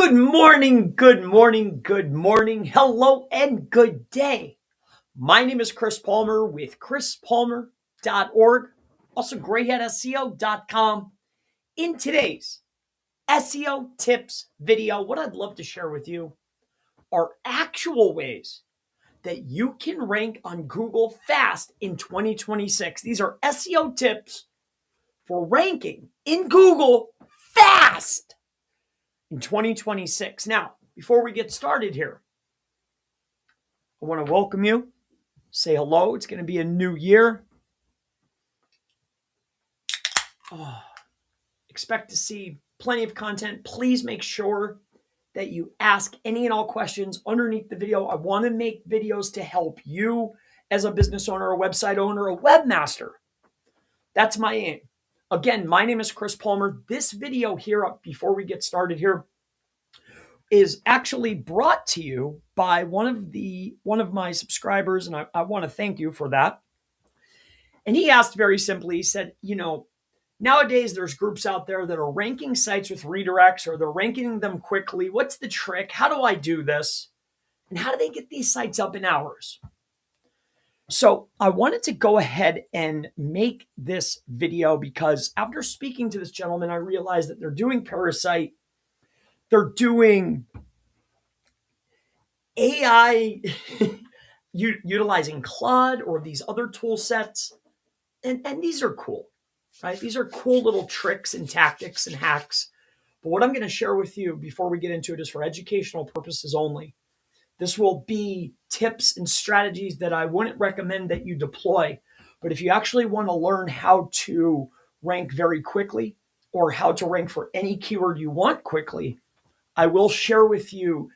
Good morning, good morning, good morning. Hello and good day. My name is Chris Palmer with chrispalmer.org, also greyheadseo.com. In today's SEO tips video, what I'd love to share with you are actual ways that you can rank on Google fast in 2026. These are SEO tips for ranking in Google fast in 2026. Now, before we get started here, I want to welcome you. Say hello. It's going to be a new year. Expect to see plenty of content. Please make sure that you ask any and all questions underneath the video. I want to make videos to help you as a business owner, a website owner, a webmaster. That's my aim. Again, my name is Chris Palmer. This video here, before we get started here, is actually brought to you by one of my subscribers, and I want to thank you for that. And he asked very simply, he said, nowadays there's groups out there that are ranking sites with redirects, or they're ranking them quickly. What's the trick? How do I do this? And how do they get these sites up in hours? So I wanted to go ahead and make this video because after speaking to this gentleman, I realized that they're doing Parasite. They're doing AI utilizing Claude or these other tool sets. And these are cool, right? These are cool little tricks and tactics and hacks. But what I'm going to share with you before we get into it is for educational purposes only. This will be tips and strategies that I wouldn't recommend that you deploy. But if you actually want to learn how to rank very quickly or how to rank for any keyword you want quickly, I will share with you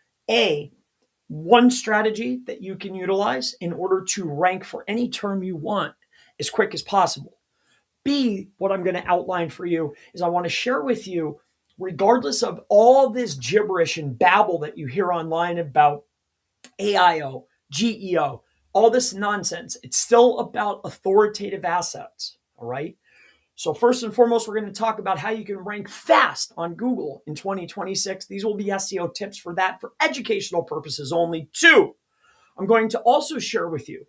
one strategy that you can utilize in order to rank for any term you want as quick as possible. B, what I'm going to outline for you is I want to share with you, regardless of all this gibberish and babble that you hear online about AIO, GEO, all this nonsense, it's still about authoritative assets, all right? So first and foremost, we're going to talk about how you can rank fast on Google in 2026. These will be SEO tips for that, for educational purposes only. 2, I'm going to also share with you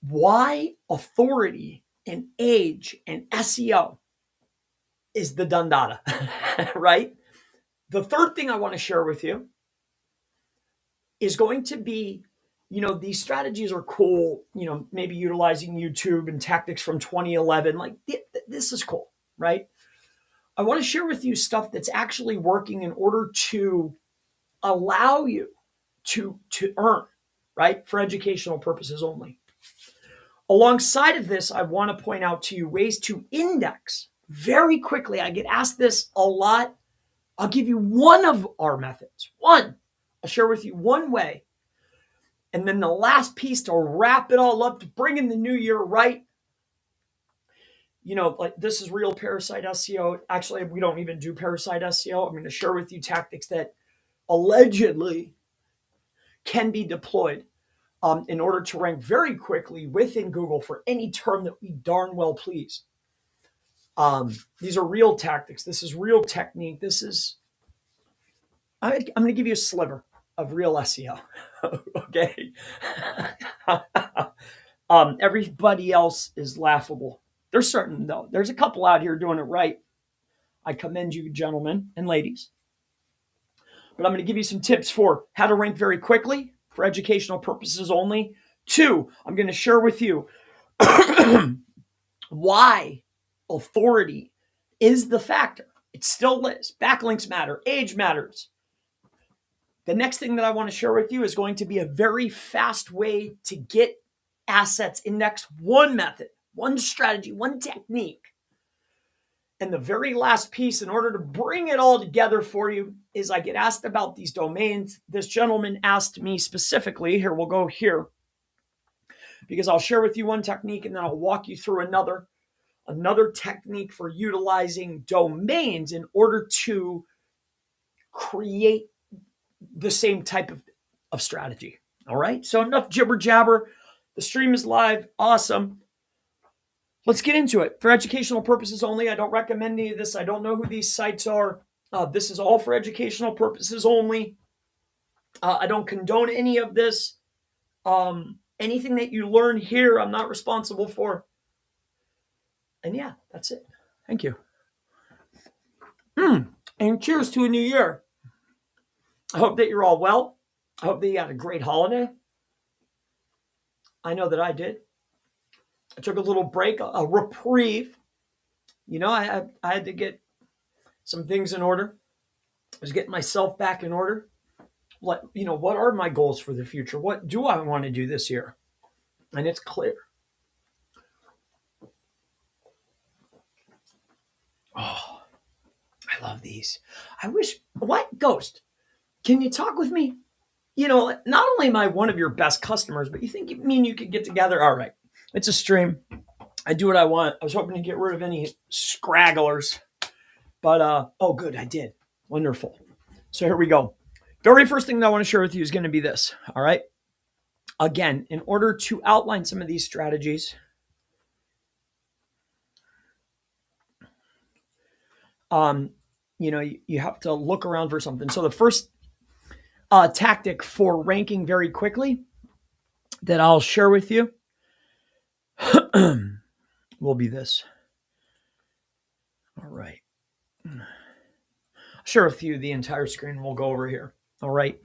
why authority and age and SEO is the done data, right? The third thing I want to share with you is going to be, these strategies are cool, maybe utilizing YouTube and tactics from 2011. Like, this is cool, right? I want to share with you stuff that's actually working in order to allow you to earn, right? For educational purposes only. Alongside of this, I want to point out to you ways to index very quickly. I get asked this a lot. I'll give you one of our methods. I'll share with you one way. And then the last piece to wrap it all up, to bring in the new year right. Like, this is real Parasite SEO. Actually, we don't even do Parasite SEO. I'm going to share with you tactics that allegedly can be deployed in order to rank very quickly within Google for any term that we darn well please. These are real tactics. This is real technique. I'm going to give you a sliver of real SEO. Okay. Everybody else is laughable. There's certain, though. There's a couple out here doing it right. I commend you, gentlemen and ladies. But I'm going to give you some tips for how to rank very quickly for educational purposes only. 2, I'm going to share with you why authority is the factor. It still is. Backlinks matter. Age matters. The next thing that I want to share with you is going to be a very fast way to get assets indexed. One method, one strategy, one technique. And the very last piece, in order to bring it all together for you, is I get asked about these domains. This gentleman asked me specifically, here, we'll go here, because I'll share with you one technique and then I'll walk you through another technique for utilizing domains in order to create the same type of strategy. All right. So enough jibber jabber. The stream is live. Awesome. Let's get into it. For educational purposes only, I don't recommend any of this. I don't know who these sites are. This is all for educational purposes only. I don't condone any of this. Anything that you learn here, I'm not responsible for. And yeah, that's it. Thank you. And cheers to a new year. I hope that you're all well. I hope that you had a great holiday. I know that I did. I took a little break, a reprieve. I had to get some things in order. I was getting myself back in order. What are my goals for the future? What do I want to do this year? And it's clear. Oh, I love these. I wish, what, Ghost? Can you talk with me? Not only am I one of your best customers, but you could get together? All right. It's a stream. I do what I want. I was hoping to get rid of any scragglers, but oh, good, I did. Wonderful. So here we go. Very first thing that I want to share with you is going to be this. All right. Again, in order to outline some of these strategies, you have to look around for something. So the first tactic for ranking very quickly that I'll share with you will be this. All right. I'll share with you the entire screen. We'll go over here. All right.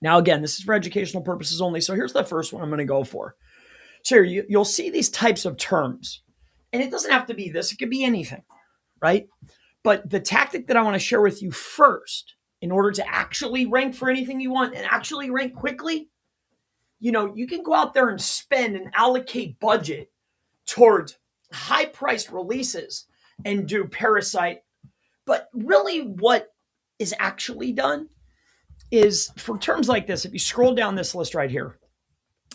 Now, again, this is for educational purposes only. So here's the first one I'm going to go for. So here, you'll see these types of terms. And it doesn't have to be this. It could be anything, right? But the tactic that I want to share with you first, in order to actually rank for anything you want and actually rank quickly, you can go out there and spend and allocate budget towards high-priced releases and do parasite. But really what is actually done is for terms like this, if you scroll down this list right here,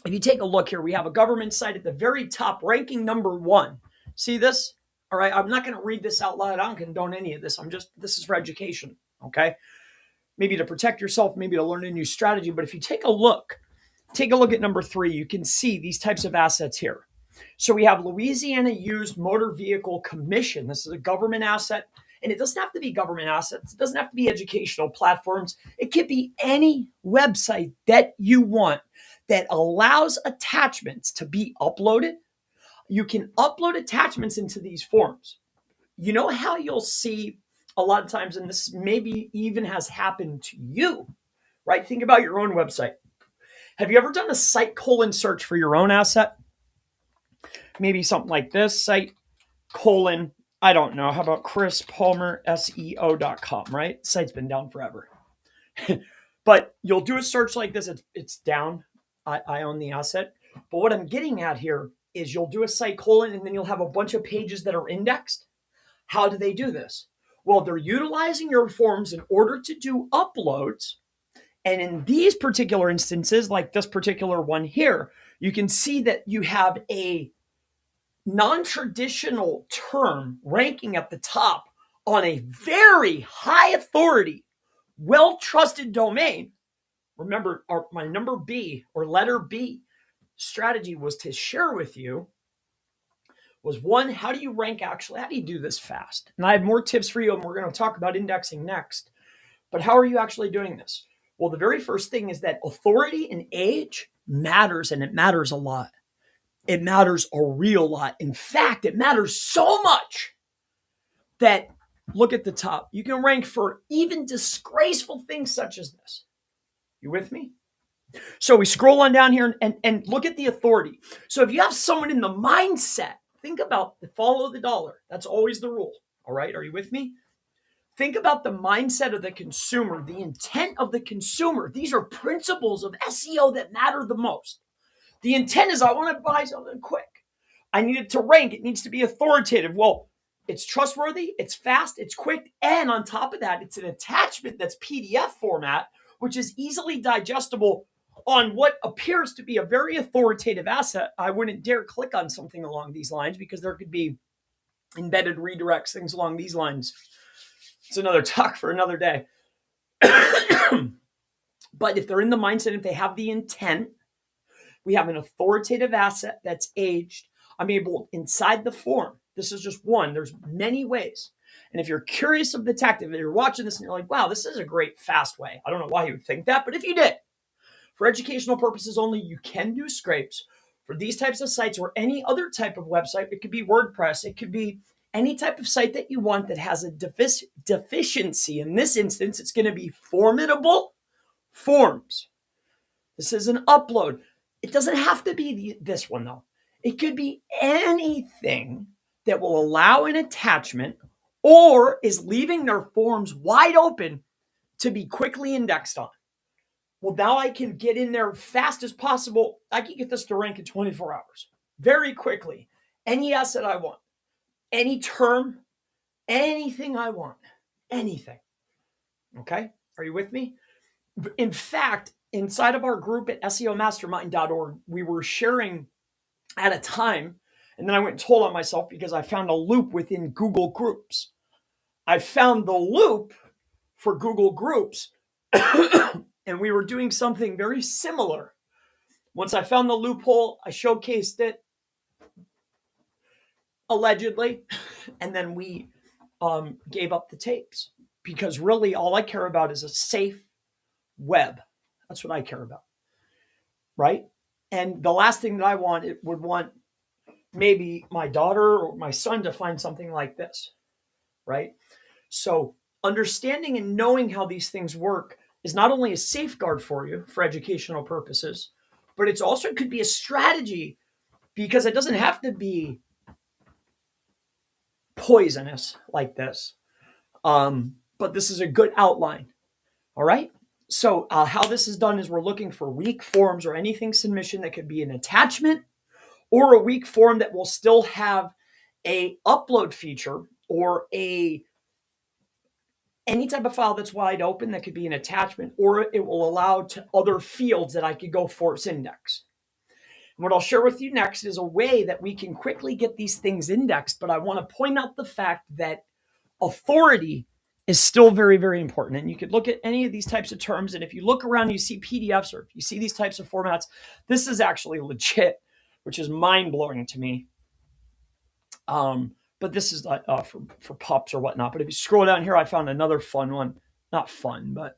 if you take a look here, we have a government site at the very top, ranking number 1. See this? All right. I'm not going to read this out loud. I don't condone any of this. This is for education. Okay. Maybe to protect yourself, maybe to learn a new strategy. But if you take a look at number 3, you can see these types of assets here. So we have Louisiana Used Motor Vehicle Commission. This is a government asset. And it doesn't have to be government assets. It doesn't have to be educational platforms. It could be any website that you want that allows attachments to be uploaded. You can upload attachments into these forms. You know how you'll see a lot of times, and this maybe even has happened to you, right? Think about your own website. Have you ever done a site colon search for your own asset? Maybe something like this, site colon, I don't know. How about Chris Palmer, SEO.com, right? Site's been down forever. But you'll do a search like this. It's down. I own the asset. But what I'm getting at here is you'll do a site colon and then you'll have a bunch of pages that are indexed. How do they do this? Well, they're utilizing your forms in order to do uploads. And in these particular instances, like this particular one here, you can see that you have a non-traditional term ranking at the top on a very high authority, well-trusted domain. Remember, my number B or letter B strategy was to share with you was 1, how do you rank actually? How do you do this fast? And I have more tips for you, and we're going to talk about indexing next. But how are you actually doing this? Well, the very first thing is that authority and age matters, and it matters a lot. It matters a real lot. In fact, it matters so much that, look at the top. You can rank for even disgraceful things such as this. You with me? So we scroll on down here and look at the authority. So if you have someone in the mindset, think about follow the dollar. That's always the rule. All right. Are you with me? Think about the mindset of the consumer, the intent of the consumer. These are principles of SEO that matter the most. The intent is I want to buy something quick. I need it to rank. It needs to be authoritative. Well, it's trustworthy, it's fast, it's quick, and on top of that, it's an attachment that's PDF format, which is easily digestible on what appears to be a very authoritative asset. I wouldn't dare click on something along these lines because there could be embedded redirects, things along these lines. It's another talk for another day. But if they're in the mindset, if they have the intent, we have an authoritative asset that's aged. I'm able, inside the form, this is just one, there's many ways. And if you're curious of the tactic, if you're watching this and you're like, wow, this is a great fast way. I don't know why you would think that, but if you did, for educational purposes only, you can do scrapes for these types of sites or any other type of website. It could be WordPress. It could be any type of site that you want that has a deficiency. In this instance, it's going to be formidable forms. This is an upload. It doesn't have to be this one, though. It could be anything that will allow an attachment or is leaving their forms wide open to be quickly indexed on. Well, now I can get in there fast as possible. I can get this to rank in 24 hours very quickly. Any asset I want, any term, anything I want, anything. Okay? Are you with me? In fact, inside of our group at SEOmastermind.org, we were sharing at a time, and then I went and told on myself because I found a loop within Google Groups. I found the loop for Google Groups, and we were doing something very similar. Once I found the loophole, I showcased it, allegedly, and then we gave up the tapes because really all I care about is a safe web. That's what I care about, right? And the last thing that I would want maybe my daughter or my son to find something like this, right? So understanding and knowing how these things work is not only a safeguard for you for educational purposes, but it's also could be a strategy because it doesn't have to be poisonous like this. But this is a good outline. All right. So how this is done is we're looking for weak forms or anything submission that could be an attachment or a weak form that will still have a upload feature or any type of file that's wide open that could be an attachment, or it will allow to other fields that I could go force index. And what I'll share with you next is a way that we can quickly get these things indexed. But I want to point out the fact that authority is still very, very important. And you could look at any of these types of terms. And if you look around, you see PDFs or you see these types of formats, this is actually legit, which is mind blowing to me. But this is for pups or whatnot. But if you scroll down here, I found another fun one. Not fun, but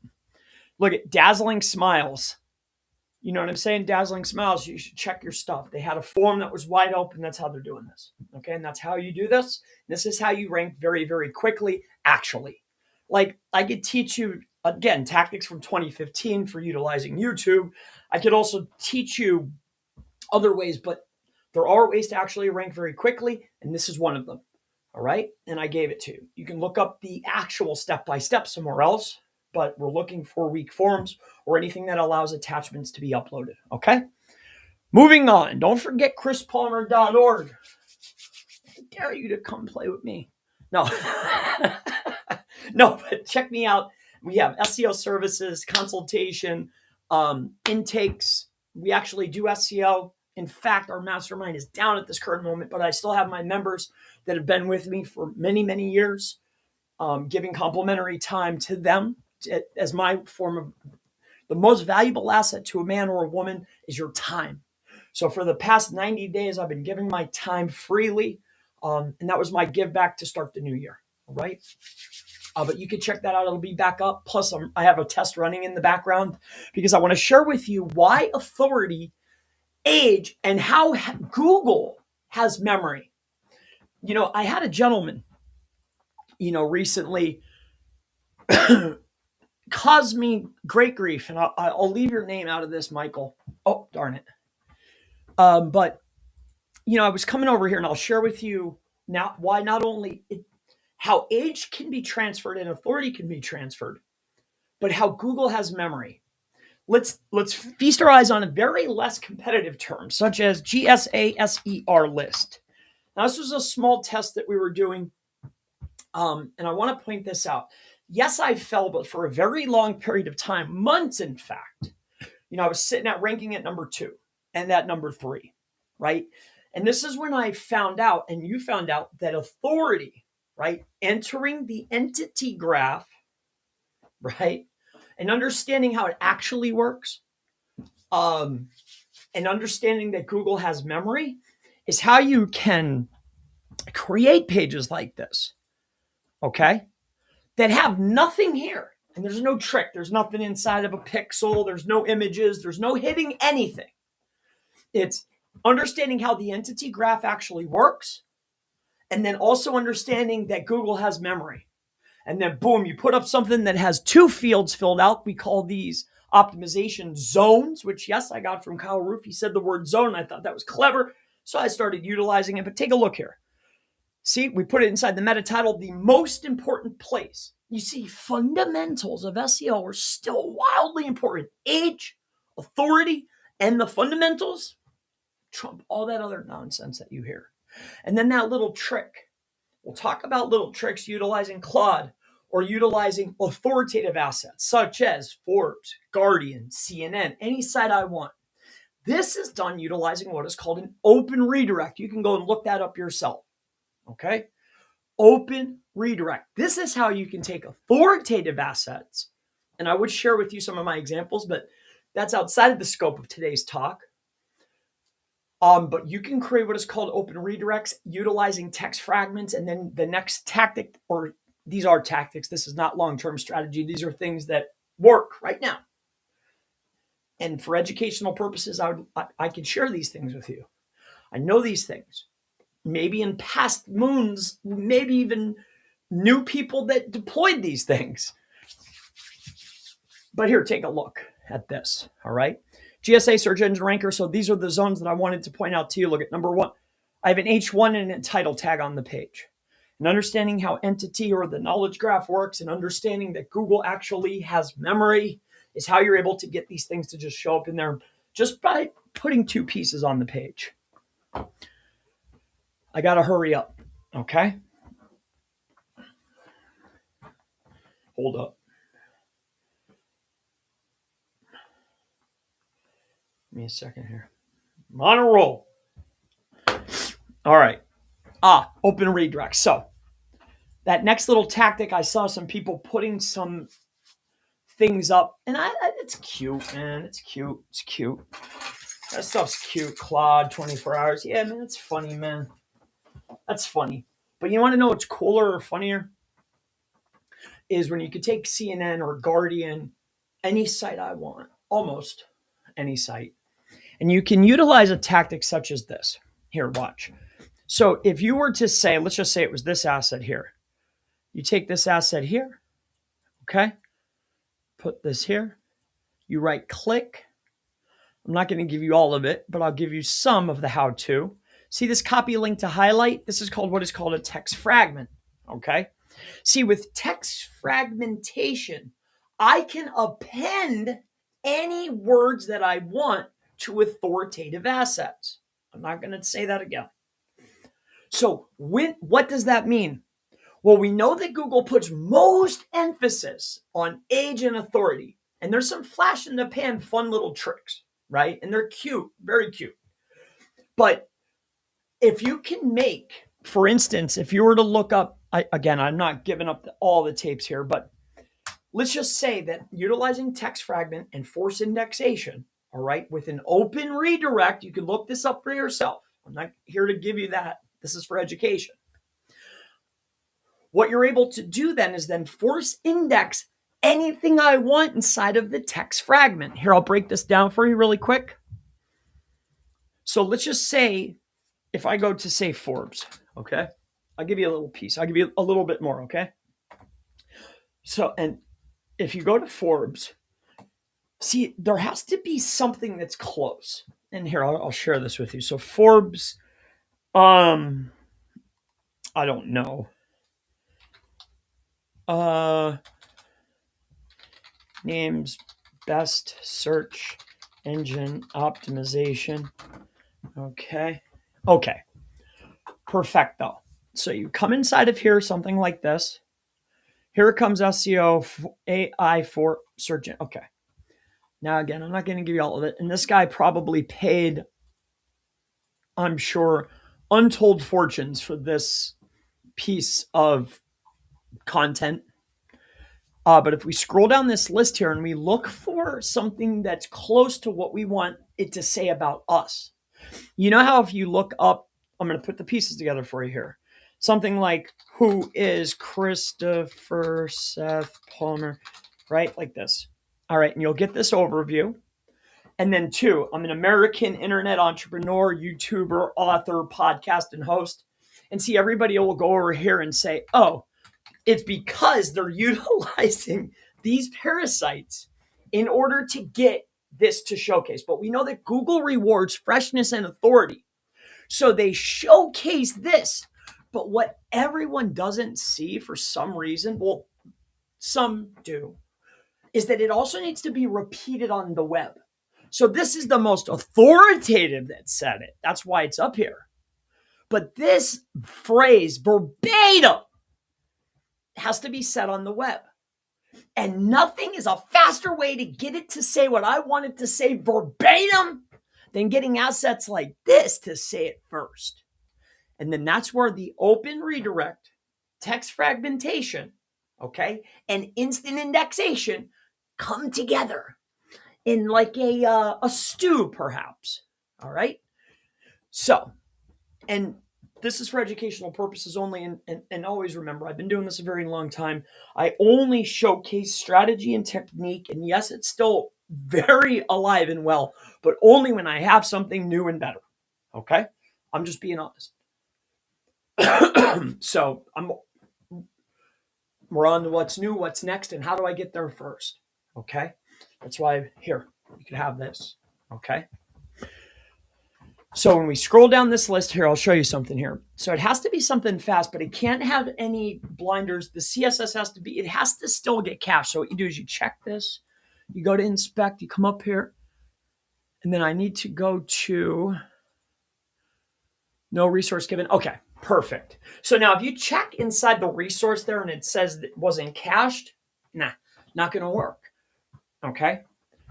look at dazzling smiles. You know what I'm saying? Dazzling smiles. You should check your stuff. They had a form that was wide open. That's how they're doing this. Okay. And that's how you do this. This is how you rank very, very quickly, actually. Like I could teach you, again, tactics from 2015 for utilizing YouTube. I could also teach you other ways, but there are ways to actually rank very quickly. And this is one of them. All right. And I gave it to you. You can look up the actual step-by-step somewhere else, but we're looking for weak forms or anything that allows attachments to be uploaded. Okay. Moving on. Don't forget chrispalmer.org. I dare you to come play with me. No. No, but check me out. We have SEO services, consultation, intakes. We actually do SEO. In fact, our mastermind is down at this current moment, but I still have my members that have been with me for many, many years, giving complimentary time to them as my form of the most valuable asset to a man or a woman is your time. So for the past 90 days, I've been giving my time freely. And that was my give back to start the new year. All right. But you can check that out. It'll be back up. Plus, I have a test running in the background because I want to share with you why authority, age, and how Google has memory. You know, I had a gentleman, recently caused me great grief. And I'll leave your name out of this, Michael. Oh, darn it. But, I was coming over here and I'll share with you now why not only how age can be transferred and authority can be transferred, but how Google has memory. Let's feast our eyes on a very less competitive term, such as GSASER list. Now, this was a small test that we were doing, and I want to point this out. Yes, I fell, but for a very long period of time, months, in fact. I was sitting at ranking at number 2 and at number 3, right? And this is when I found out, and you found out, that authority, right, entering the entity graph, right, and understanding how it actually works, and understanding that Google has memory is how you can create pages like this. okay, that have nothing here. And there's no trick. There's nothing inside of a pixel. There's no images. There's no hitting anything. It's understanding how the entity graph actually works, and then also understanding that Google has memory. And then boom, you put up something that has two fields filled out. We call these optimization zones, which yes, I got from Kyle Roof. He said the word zone. I thought that was clever. So I started utilizing it. But take a look here. See, we put it inside the meta title, the most important place. You see, fundamentals of SEO are still wildly important. Age, authority, and the fundamentals trump all that other nonsense that you hear. And then that little trick. We'll talk about little tricks utilizing Claude or utilizing authoritative assets such as Forbes, Guardian, CNN, any site I want. This is done utilizing what is called an open redirect. You can go and look that up yourself. Okay? Open redirect. This is how you can take authoritative assets, and I would share with you some of my examples, but that's outside of the scope of today's talk. But you can create what is called open redirects utilizing text fragments. And then the next tactic, or these are tactics, this is not long-term strategy. These are things that work right now. And for educational purposes, I could share these things with you. I know these things. Maybe in past moons, maybe even new people that deployed these things. But here, take a look at this, all right? GSA search engine ranker. So these are the zones that I wanted to point out to you. Look at number one. I have an H1 and a title tag on the page. And understanding how entity or the knowledge graph works and understanding that Google actually has memory is how you're able to get these things to just show up in there just by putting two pieces on the page. I got to hurry up, okay? Hold up. Give me a second here. I'm on a roll. All right. Open redirect. So that next little tactic, I saw some people putting some things up, and it's cute, man. It's cute. It's cute. That stuff's cute. Claude, 24 hours. Yeah, man, it's funny, man. That's funny. But you want to know what's cooler or funnier? Is when you could take CNN or Guardian, any site I want, almost any site, and you can utilize a tactic such as this. Here, watch. So if you were to say, let's just say it was this asset here. You take this asset here, okay? Put this here. You right click. I'm not going to give you all of it, but I'll give you some of the how-to. See this copy link to highlight? This is called what is called a text fragment, okay? See, with text fragmentation, I can append any words that I want to authoritative assets. I'm not going to say that again. So what does that mean? Well, we know that Google puts most emphasis on age and authority. And there's some flash in the pan fun little tricks, right? And they're cute, very cute. But if you can make, for instance, if you were to look up, again, I'm not giving up all the tapes here, but let's just say that utilizing text fragment and force indexation, all right, with an open redirect, you can look this up for yourself. I'm not here to give you that. This is for education. What you're able to do then is then force index anything I want inside of the text fragment. Here, I'll break this down for you really quick. So let's just say, if I go to say Forbes, okay? I'll give you a little piece. I'll give you a little bit more, okay? So, and if you go to Forbes, see, there has to be something that's close. And here, I'll share this with you. So Forbes, I don't know. Names best search engine optimization. Okay. Perfecto. So you come inside of here, something like this. Here comes SEO AI for search. Okay. Now, again, I'm not going to give you all of it. And this guy probably paid, I'm sure, untold fortunes for this piece of content. But if we scroll down this list here and we look for something that's close to what we want it to say about us, you know how if you look up, I'm going to put the pieces together for you here. something like, who is Christopher Seth Palmer, right? Like this. All right, and you'll get this overview. And then 2, I'm an American internet entrepreneur, YouTuber, author, podcast, and host. And see, everybody will go over here and say, oh, it's because they're utilizing these parasites in order to get this to showcase. But we know that Google rewards freshness and authority. So they showcase this. But what everyone doesn't see for some reason, well, some do, is that it also needs to be repeated on the web. So this is the most authoritative that said it. That's why it's up here. But this phrase verbatim has to be said on the web. And nothing is a faster way to get it to say what I want it to say verbatim than getting assets like this to say it first. And then that's where the open redirect, text fragmentation, okay, and instant indexation come together in like a stew, perhaps. All right. So, and this is for educational purposes only. And always remember, I've been doing this a very long time. I only showcase strategy and technique. And yes, it's still very alive and well, but only when I have something new and better. Okay. I'm just being honest. So we're on to what's new, what's next, and how do I get there first? Okay. That's why here, you can have this. Okay. So when we scroll down this list here, I'll show you something here. So it has to be something fast, but it can't have any blinders. The CSS has to be, it has to still get cached. So what you do is you check this, you go to inspect, you come up here, and then I need to go to no resource given. Okay, perfect. So now if you check inside the resource there and it says it wasn't cached, nah, not going to work. Okay.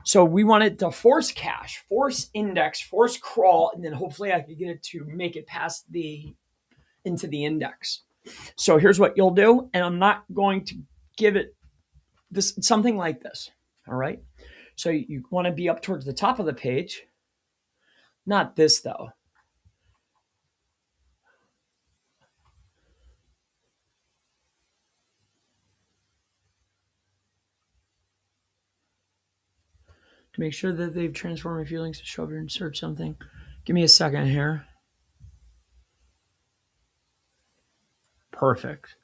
So we wanted to force cache, force index, force crawl, and then hopefully I could get it to make it past into the index. So here's what you'll do. And I'm not going to give it this something like this. All right. So you want to be up towards the top of the page. Not this though. To make sure that they've transformed a few links to show up here and search something. Give me a second here. Perfect.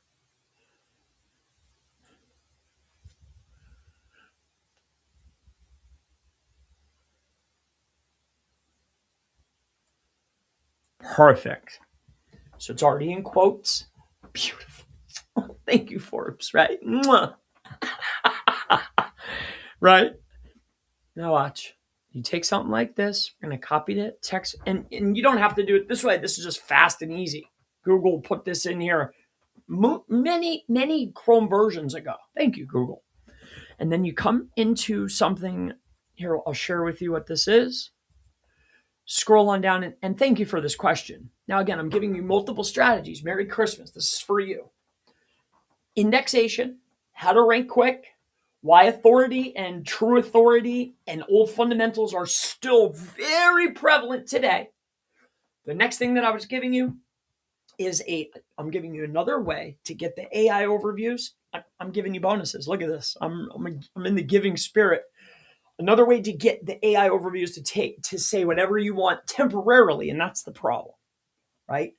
Perfect. So it's already in quotes. Beautiful. Thank you, Forbes, right? Right? Now watch. You take something like this, we're going to copy the text, and you don't have to do it this way. This is just fast and easy. Google put this in here many Chrome versions ago. Thank you, Google. And then you come into something here. I'll share with you what this is. Scroll on down, and thank you for this question. Now, again, I'm giving you multiple strategies. Merry Christmas. This is for you. Indexation, how to rank quick, why authority and true authority and old fundamentals are still very prevalent today. The next thing that I was giving you is I'm giving you another way to get the AI overviews. I'm giving you bonuses. Look at this. I'm in the giving spirit. Another way to get the AI overviews to say whatever you want temporarily, and that's the problem, right?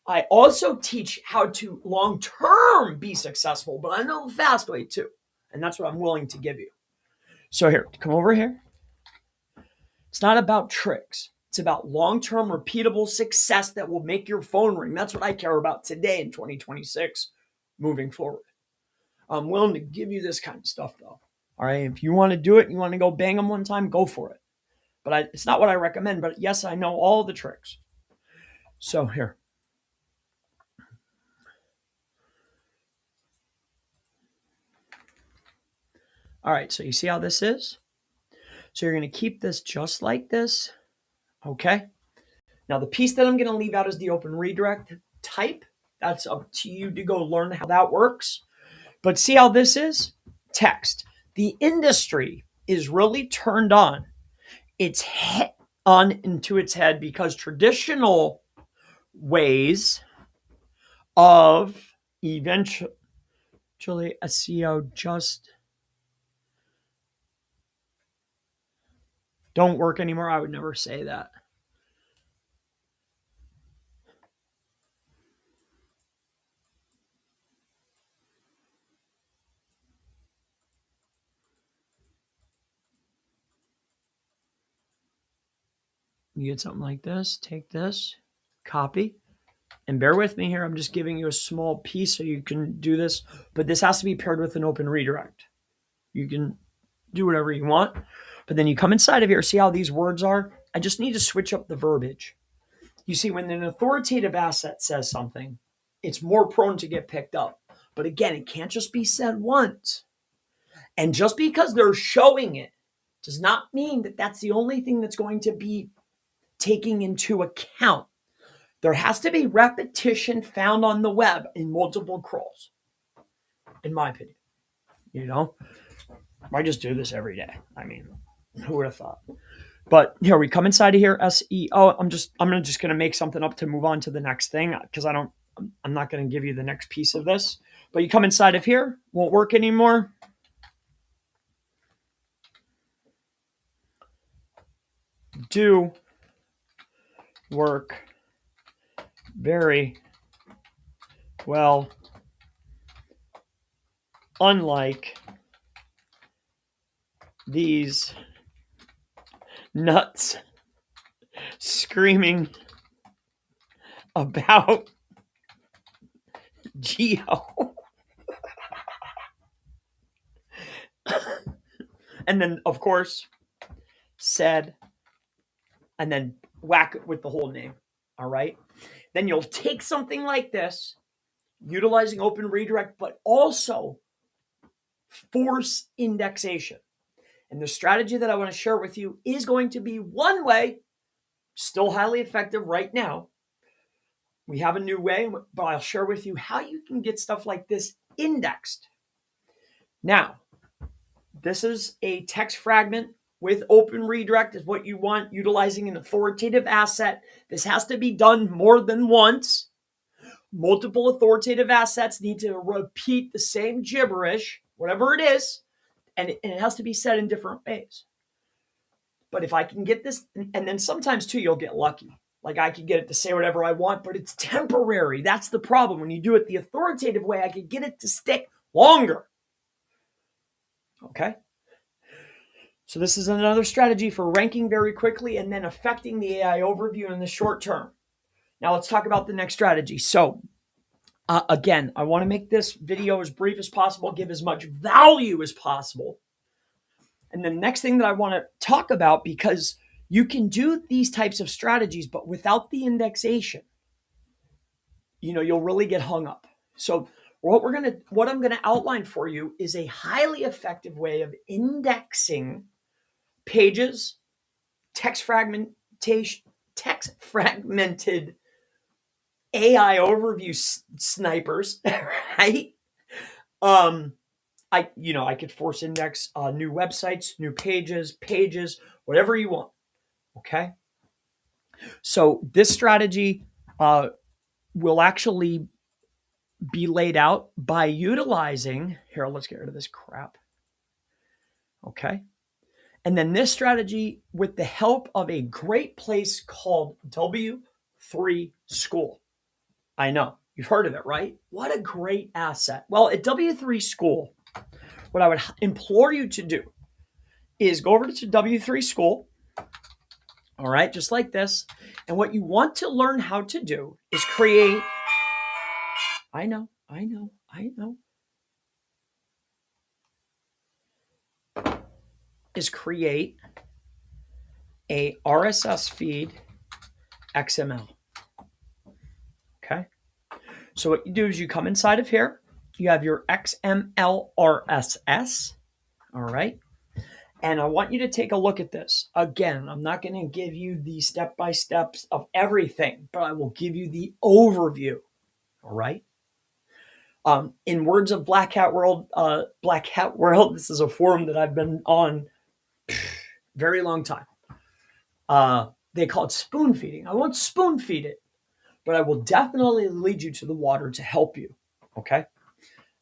I also teach how to long-term be successful, but I know the fast way too. And that's what I'm willing to give you. So here, come over here. It's not about tricks. It's about long-term repeatable success that will make your phone ring. That's what I care about today in 2026, moving forward. I'm willing to give you this kind of stuff though. All right. If you want to do it, you want to go bang them one time, go for it. But it's not what I recommend, but yes, I know all the tricks. So here. All right, so you see how this is? So you're going to keep this just like this, okay? Now the piece that I'm going to leave out is the open redirect type. That's up to you to go learn how that works. But see how this is? Text. The industry is really turned on. It's on into its head because traditional ways of eventually SEO just don't work anymore. I would never say that. You get something like this, take this, copy, and bear with me here. I'm just giving you a small piece so you can do this, but this has to be paired with an open redirect. You can do whatever you want, but then you come inside of here, see how these words are? I just need to switch up the verbiage. You see, when an authoritative asset says something, it's more prone to get picked up. But again, it can't just be said once. And just because they're showing it does not mean that that's the only thing that's going to be taking into account. There has to be repetition found on the web in multiple crawls, in my opinion. You know, I just do this every day. I mean, who would have thought? But here we come inside of here, SEO. I'm just gonna make something up to move on to the next thing because I'm not gonna give you the next piece of this. But you come inside of here, won't work anymore. Do work very well, unlike these nuts screaming about Geo. And then, of course, said, and then whack it with the whole name. All right. Then you'll take something like this, utilizing open redirect, but also force indexation. And the strategy that I want to share with you is going to be one way, still highly effective right now. We have a new way, but I'll share with you how you can get stuff like this indexed. Now, this is a text fragment with open redirect is what you want, utilizing an authoritative asset. This has to be done more than once. Multiple authoritative assets need to repeat the same gibberish, whatever it is, and it has to be said in different ways. But if I can get this, and then sometimes too, you'll get lucky. Like I can get it to say whatever I want, but it's temporary. That's the problem. When you do it the authoritative way, I can get it to stick longer. Okay? So this is another strategy for ranking very quickly and then affecting the AI overview in the short term. Now let's talk about the next strategy. So again, I want to make this video as brief as possible, give as much value as possible. And the next thing that I want to talk about, because you can do these types of strategies, but without the indexation, you'll really get hung up. So what I'm going to outline for you is a highly effective way of indexing pages, text fragmented AI overview snipers, right? I could force index new websites, new pages, whatever you want. Okay. So this strategy will actually be laid out by utilizing here. Let's get rid of this crap. Okay. And then this strategy with the help of a great place called W3 School. I know you've heard of it, right? What a great asset. Well, at W3 School, what I would implore you to do is go over to W3 School. All right, just like this. And what you want to learn how to do is create. I know. Is create a RSS feed XML. Okay. So what you do is you come inside of here. You have your XML RSS. All right. And I want you to take a look at this. Again, I'm not going to give you the step-by-steps of everything, but I will give you the overview. All right. In words of Black Hat World, this is a forum that I've been on very long time. They call it spoon feeding. I won't spoon feed it, but I will definitely lead you to the water to help you. Okay.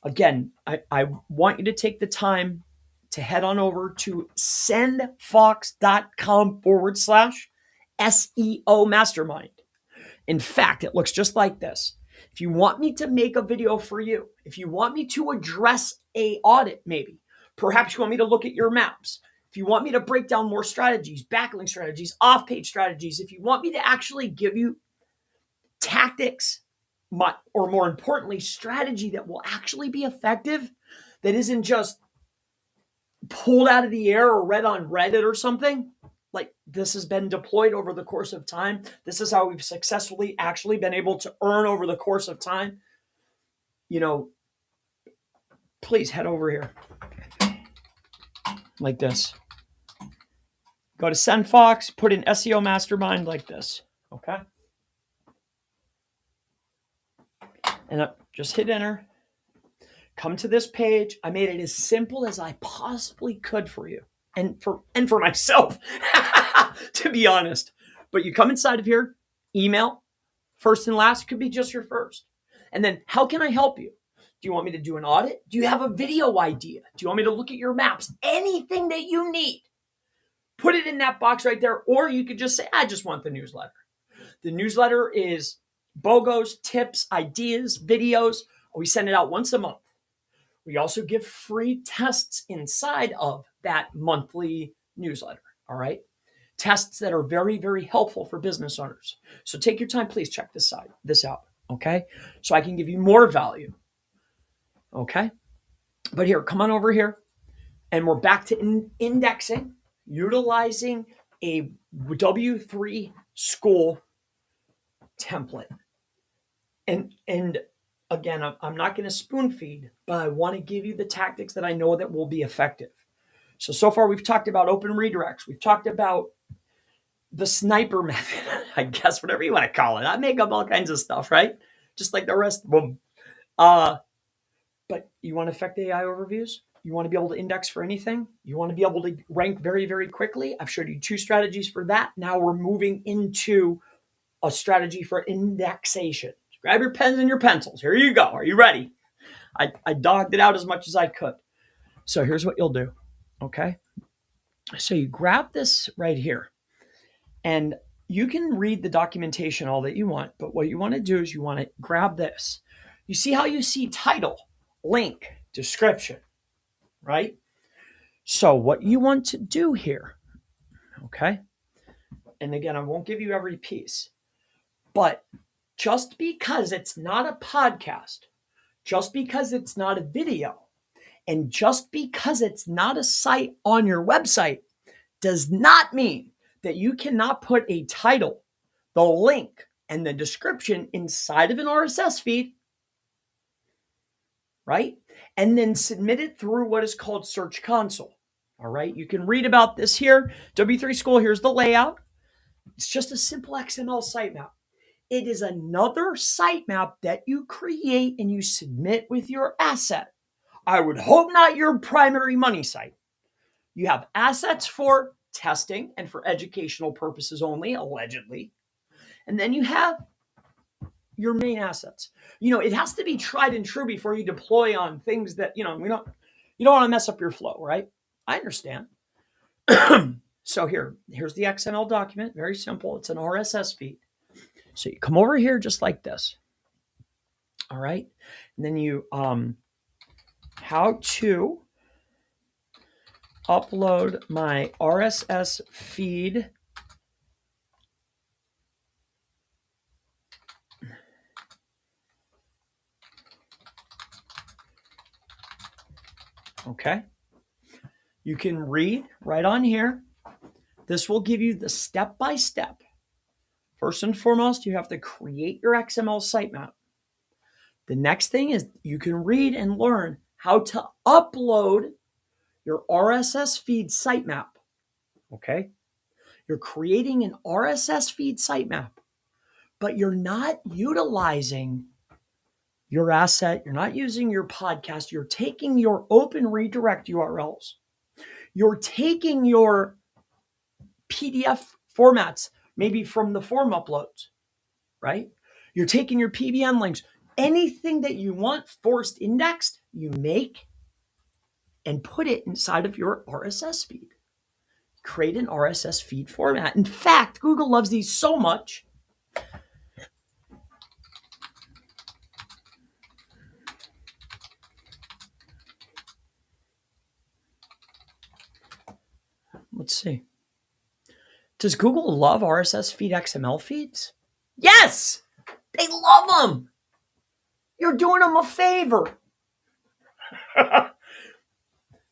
Again, I want you to take the time to head on over to sendfox.com/SEO mastermind. In fact, it looks just like this. If you want me to make a video for you, if you want me to address a audit, maybe, perhaps you want me to look at your maps, if you want me to break down more strategies, backlink strategies, off-page strategies, if you want me to actually give you tactics, or more importantly, strategy that will actually be effective, that isn't just pulled out of the air or read on Reddit or something, like this has been deployed over the course of time. This is how we've successfully actually been able to earn over the course of time. Please head over here like this. Go to SendFox, put in SEO Mastermind like this. Okay. And just hit enter. Come to this page. I made it as simple as I possibly could for you and for myself, to be honest. But you come inside of here, email, first and last, could be just your first. And then how can I help you? Do you want me to do an audit? Do you have a video idea? Do you want me to look at your maps? Anything that you need, put it in that box right there. Or you could just say, I just want the newsletter. The newsletter is BOGOs, tips, ideas, videos. We send it out once a month. We also give free tests inside of that monthly newsletter. All right. Tests that are very, very helpful for business owners. So take your time, please check this out. Okay. So I can give you more value. Okay. But here, come on over here. And we're back to indexing, utilizing a W3 school template. And again, I'm not going to spoon feed, but I want to give you the tactics that I know that will be effective. So far we've talked about open redirects. We've talked about the sniper method, I guess, whatever you want to call it. I make up all kinds of stuff, right? Just like the rest of them. But you want to affect AI overviews? You want to be able to index for anything? You want to be able to rank very, very quickly? I've showed you 2 strategies for that. Now we're moving into a strategy for indexation. Grab your pens and your pencils. Here you go. Are you ready? I dogged it out as much as I could. So here's what you'll do. Okay. So you grab this right here, and you can read the documentation all that you want, but what you want to do is you want to grab this. You see how you see title, link, description, right? So what you want to do here, okay? And again, I won't give you every piece, but just because it's not a podcast, just because it's not a video, and just because it's not a site on your website does not mean that you cannot put a title, the link, and the description inside of an RSS feed, right? And then submit it through what is called Search Console. All right. You can read about this here. W3 School, here's the layout. It's just a simple XML sitemap. It is another sitemap that you create and you submit with your asset. I would hope not your primary money site. You have assets for testing and for educational purposes only, allegedly. And then you have your main assets. It has to be tried and true before you deploy on things that, you don't want to mess up your flow, right? I understand. So here's the XML document. Very simple. It's an RSS feed. So you come over here just like this. All right. And then you, how to upload my RSS feed okay. You can read right on here. This will give you the step-by-step. First and foremost, you have to create your XML sitemap. The next thing is you can read and learn how to upload your RSS feed sitemap. Okay? You're creating an RSS feed sitemap, but you're not utilizing your asset. You're not using your podcast. You're taking your open redirect URLs. You're taking your PDF formats, maybe from the form uploads, right? You're taking your PBN links. Anything that you want forced indexed, you make and put it inside of your RSS feed. Create an RSS feed format. In fact, Google loves these so much. Let's see. Does Google love RSS feed XML feeds? Yes! They love them! You're doing them a favor.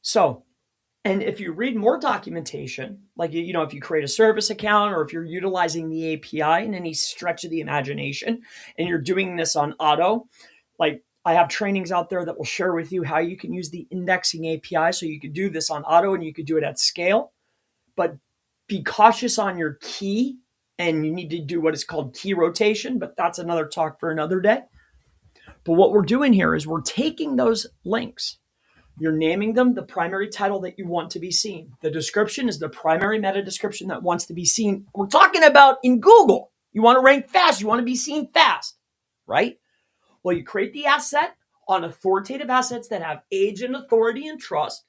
So, and if you read more documentation, like, if you create a service account or if you're utilizing the API in any stretch of the imagination and you're doing this on auto, like I have trainings out there that will share with you how you can use the indexing API so you could do this on auto and you could do it at scale. But be cautious on your key, and you need to do what is called key rotation, but that's another talk for another day. But what we're doing here is we're taking those links. You're naming them the primary title that you want to be seen. The description is the primary meta description that wants to be seen. We're talking about in Google. You want to rank fast. You want to be seen fast, right? Well, you create the asset on authoritative assets that have age and authority and trust.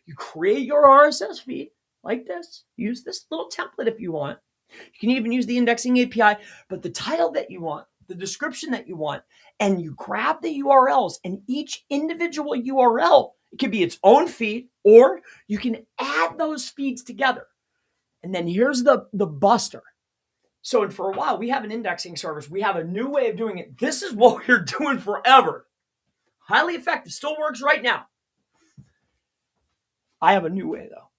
You create your RSS feed like this. Use this little template if you want. You can even use the indexing API, but the title that you want, the description that you want, and you grab the URLs, and each individual URL, it could be its own feed, or you can add those feeds together. And then here's the buster. So for a while, we have an indexing service. We have a new way of doing it. This is what we're doing forever. Highly effective. Still works right now. I have a new way, though.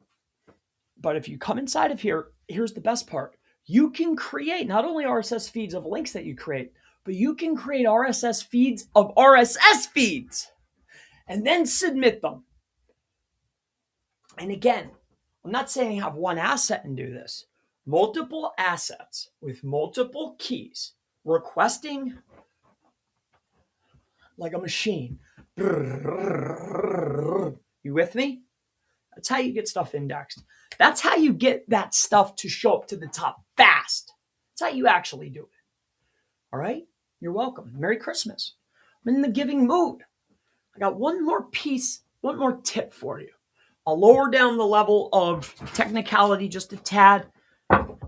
But if you come inside of here, here's the best part. You can create not only RSS feeds of links that you create, but you can create RSS feeds of RSS feeds and then submit them. And again, I'm not saying have one asset and do this. Multiple assets with multiple keys, requesting like a machine. You with me? That's how you get stuff indexed. That's how you get that stuff to show up to the top fast. That's how you actually do it. All right? You're welcome. Merry Christmas. I'm in the giving mood. I got one more tip for you. I'll lower down the level of technicality just a tad,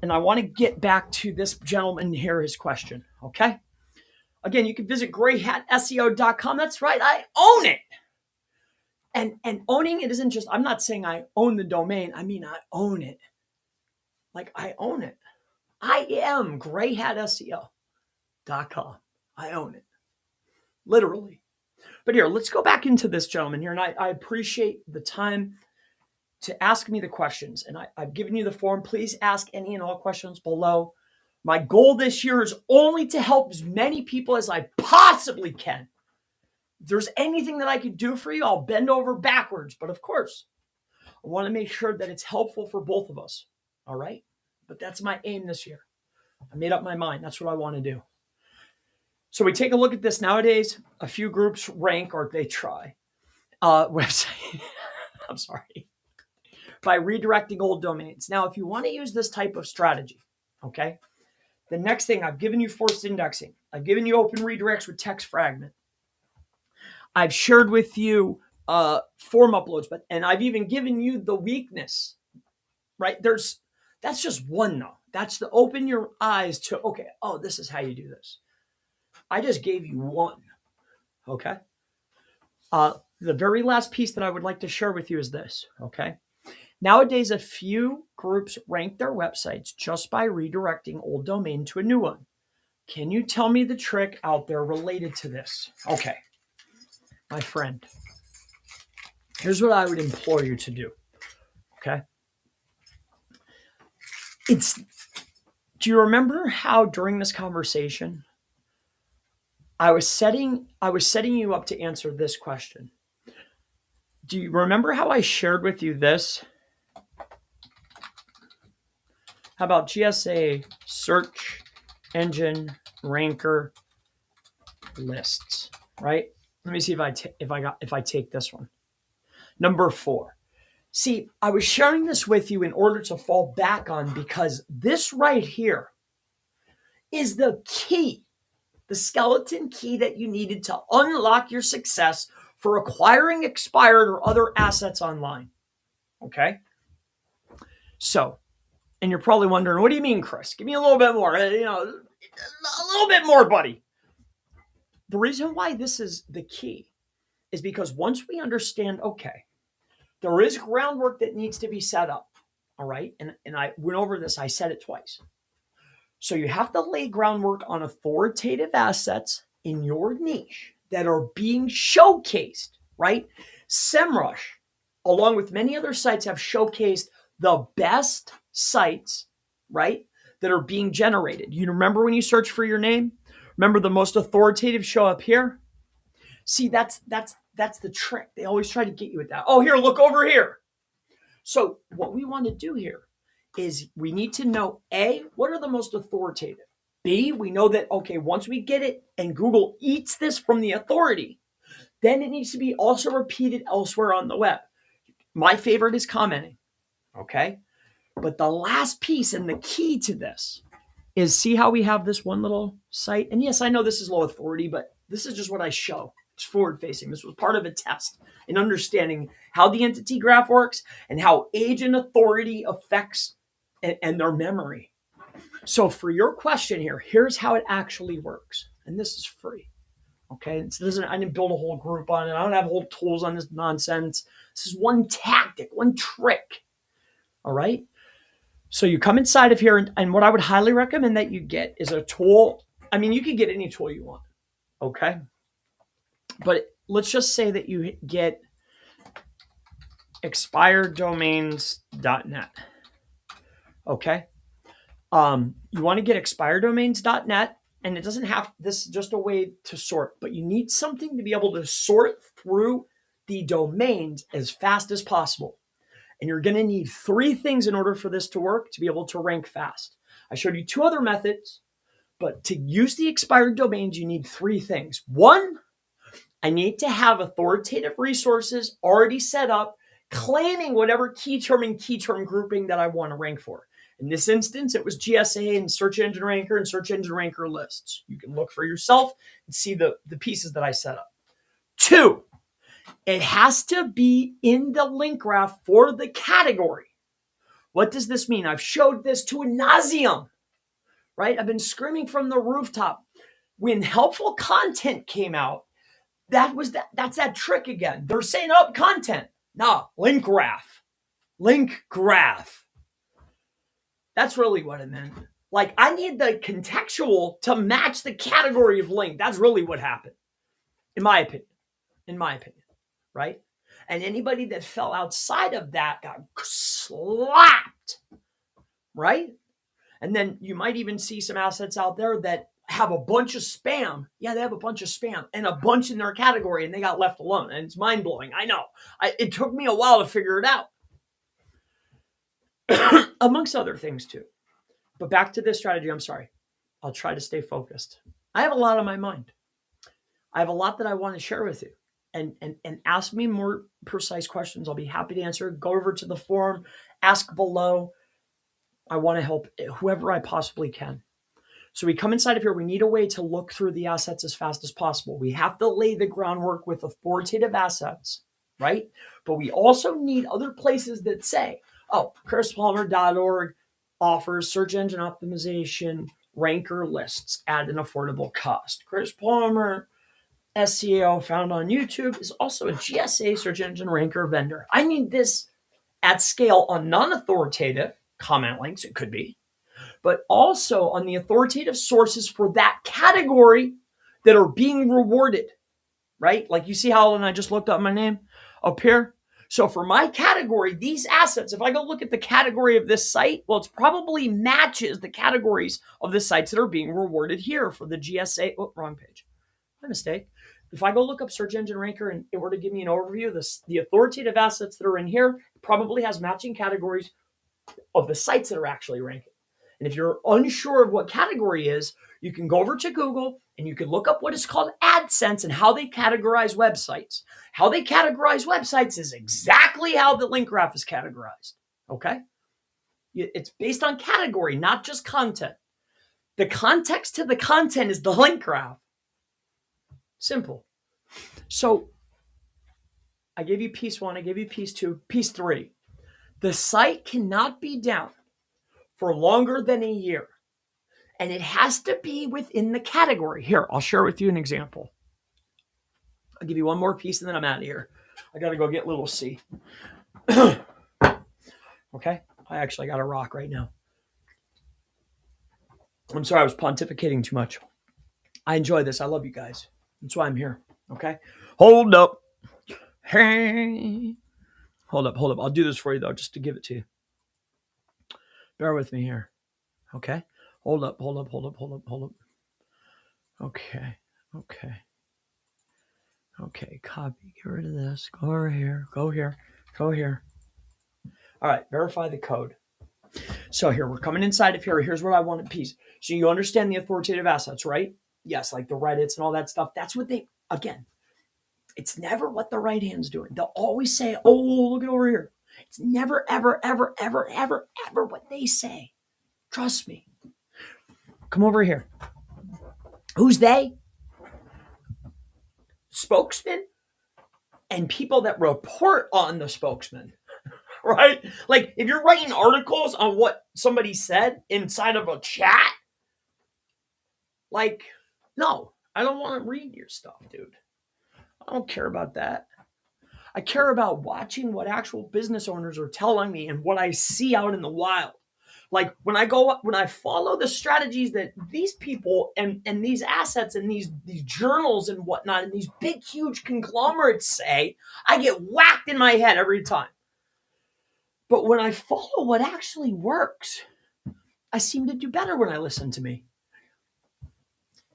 and I want to get back to this gentleman here, his question, okay? Again, you can visit grayhatseo.com. That's right, I own it. And owning it isn't just, I'm not saying I own the domain. I mean, I own it. Like, I own it. I am grayhatseo.com. I own it. Literally. But here, let's go back into this gentleman here. And I appreciate the time to ask me the questions. And I've given you the form. Please ask any and all questions below. My goal this year is only to help as many people as I possibly can. If there's anything that I could do for you, I'll bend over backwards. But of course, I want to make sure that it's helpful for both of us. All right? But that's my aim this year. I made up my mind. That's what I want to do. So we take a look at this. Nowadays, a few groups rank, or they try, website. I'm sorry. By redirecting old domains. Now, if you want to use this type of strategy, okay, the next thing, I've given you forced indexing. I've given you open redirects with text fragment. I've shared with you form uploads, and I've even given you the weakness, right? That's just one though. That's to open your eyes to, okay, oh, this is how you do this. I just gave you one, okay? The very last piece that I would like to share with you is this, okay? Nowadays, a few groups rank their websites just by redirecting old domain to a new one. Can you tell me the trick out there related to this? Okay, my friend, here's what I would implore you to do, okay? Do you remember how during this conversation, I was setting you up to answer this question? Do you remember how I shared with you this? How about GSA search engine ranker lists, right? Let me see if I take this one. Number 4. See, I was sharing this with you in order to fall back on, because this right here is the key the skeleton key that you needed to unlock your success for acquiring expired or other assets online. Okay? So, and you're probably wondering, what do you mean, Chris? Give me a little bit more, a little bit more, buddy. The reason why this is the key is because once we understand, okay, there is groundwork that needs to be set up. All right. And I went over this, I said it twice. So you have to lay groundwork on authoritative assets in your niche that are being showcased, right? SEMrush, along with many other sites, have showcased the best sites, right, that are being generated. You remember when you search for your name? Remember the most authoritative show up here? See, that's the trick. They always try to get you with that. Oh, here, look over here. So what we want to do here is we need to know, A, what are the most authoritative? B, we know that, okay, once we get it and Google eats this from the authority, then it needs to be also repeated elsewhere on the web. My favorite is commenting, okay? But the last piece and the key to this is, see how we have this one little site? And yes, I know this is low authority, but this is just what I show. It's forward facing. This was part of a test in understanding how the entity graph works and how age and authority affects and their memory. So for your question here, here's how it actually works. And this is free. Okay. I didn't build a whole group on it. I don't have whole tools on this nonsense. This is one tactic, one trick. All right. So you come inside of here, and what I would highly recommend that you get is a tool. I mean, you could get any tool you want. Okay. But let's just say that you get expireddomains.net. Okay. You want to get expireddomains.net, and it doesn't have, this is just a way to sort, but you need something to be able to sort through the domains as fast as possible. And you're going to need 3 things in order for this to work, to be able to rank fast. I showed you 2 other methods, but to use the expired domains, you need 3 things. 1, I need to have authoritative resources already set up, claiming whatever key term and key term grouping that I want to rank for. In this instance, it was GSA and Search Engine Ranker and Search Engine Ranker lists. You can look for yourself and see the pieces that I set up. 2, it has to be in the link graph for the category. What does this mean? I've showed this to ad nauseum, right? I've been screaming from the rooftop. When helpful content came out, that's that trick again. They're saying, oh, content. No, link graph. Link graph. That's really what it meant. Like, I need the contextual to match the category of link. That's really what happened, in my opinion. Right? And anybody that fell outside of that got slapped, right? And then you might even see some assets out there that have a bunch of spam. Yeah, they have a bunch of spam and a bunch in their category, and they got left alone. And it's mind-blowing. I know. It took me a while to figure it out. Amongst other things, too. But back to this strategy, I'm sorry. I'll try to stay focused. I have a lot on my mind. I have a lot that I want to share with you. And ask me more precise questions. I'll be happy to answer. Go over to the forum, ask below. I want to help whoever I possibly can. So we come inside of here. We need a way to look through the assets as fast as possible. We have to lay the groundwork with authoritative assets, right? But we also need other places that say, oh, chrispalmer.org offers search engine optimization ranker lists at an affordable cost. Chris Palmer SEO found on YouTube is also a GSA search engine ranker vendor. I need this at scale on non-authoritative comment links, it could be, but also on the authoritative sources for that category that are being rewarded, right? Like you see how when I just looked up my name up here. So for my category, these assets, if I go look at the category of this site, well, it probably matches the categories of the sites that are being rewarded here for the GSA. Oh, wrong page. My mistake. If I go look up Search Engine Ranker and it were to give me an overview, the authoritative assets that are in here probably has matching categories of the sites that are actually ranking. And if you're unsure of what category is, you can go over to Google and you can look up what is called AdSense and how they categorize websites. How they categorize websites is exactly how the link graph is categorized. Okay? It's based on category, not just content. The context to the content is the link graph. Simple. So I gave you piece 1, I gave you piece 2, piece 3. The site cannot be down for longer than a year. And it has to be within the category. Here, I'll share with you an example. I'll give you one more piece and then I'm out of here. I got to go get little C. Okay? I actually got a rock right now. I'm sorry, I was pontificating too much. I enjoy this. I love you guys. That's why I'm here. Okay? Hold up. Hey. Hold up. I'll do this for you, though, just to give it to you. Bear with me here. Okay? Hold up. Okay. Copy. Get rid of this. Go over here. Go here. All right. Verify the code. So here, we're coming inside of here. Here's what I want in piece. So you understand the authoritative assets, right? Yes, like the Reddits and all that stuff. That's what they, again, it's never what the right hand's doing. They'll always say, oh, look at over here. It's never, ever what they say. Trust me. Come over here. Who's they? Spokesman and people that report on the spokesman, right? Like if you're writing articles on what somebody said inside of a chat, like, no, I don't want to read your stuff, dude. I don't care about that. I care about watching what actual business owners are telling me and what I see out in the wild. Like when I follow the strategies that these people and these assets and these journals and whatnot and these big, huge conglomerates say, I get whacked in my head every time. But when I follow what actually works, I seem to do better when I listen to me.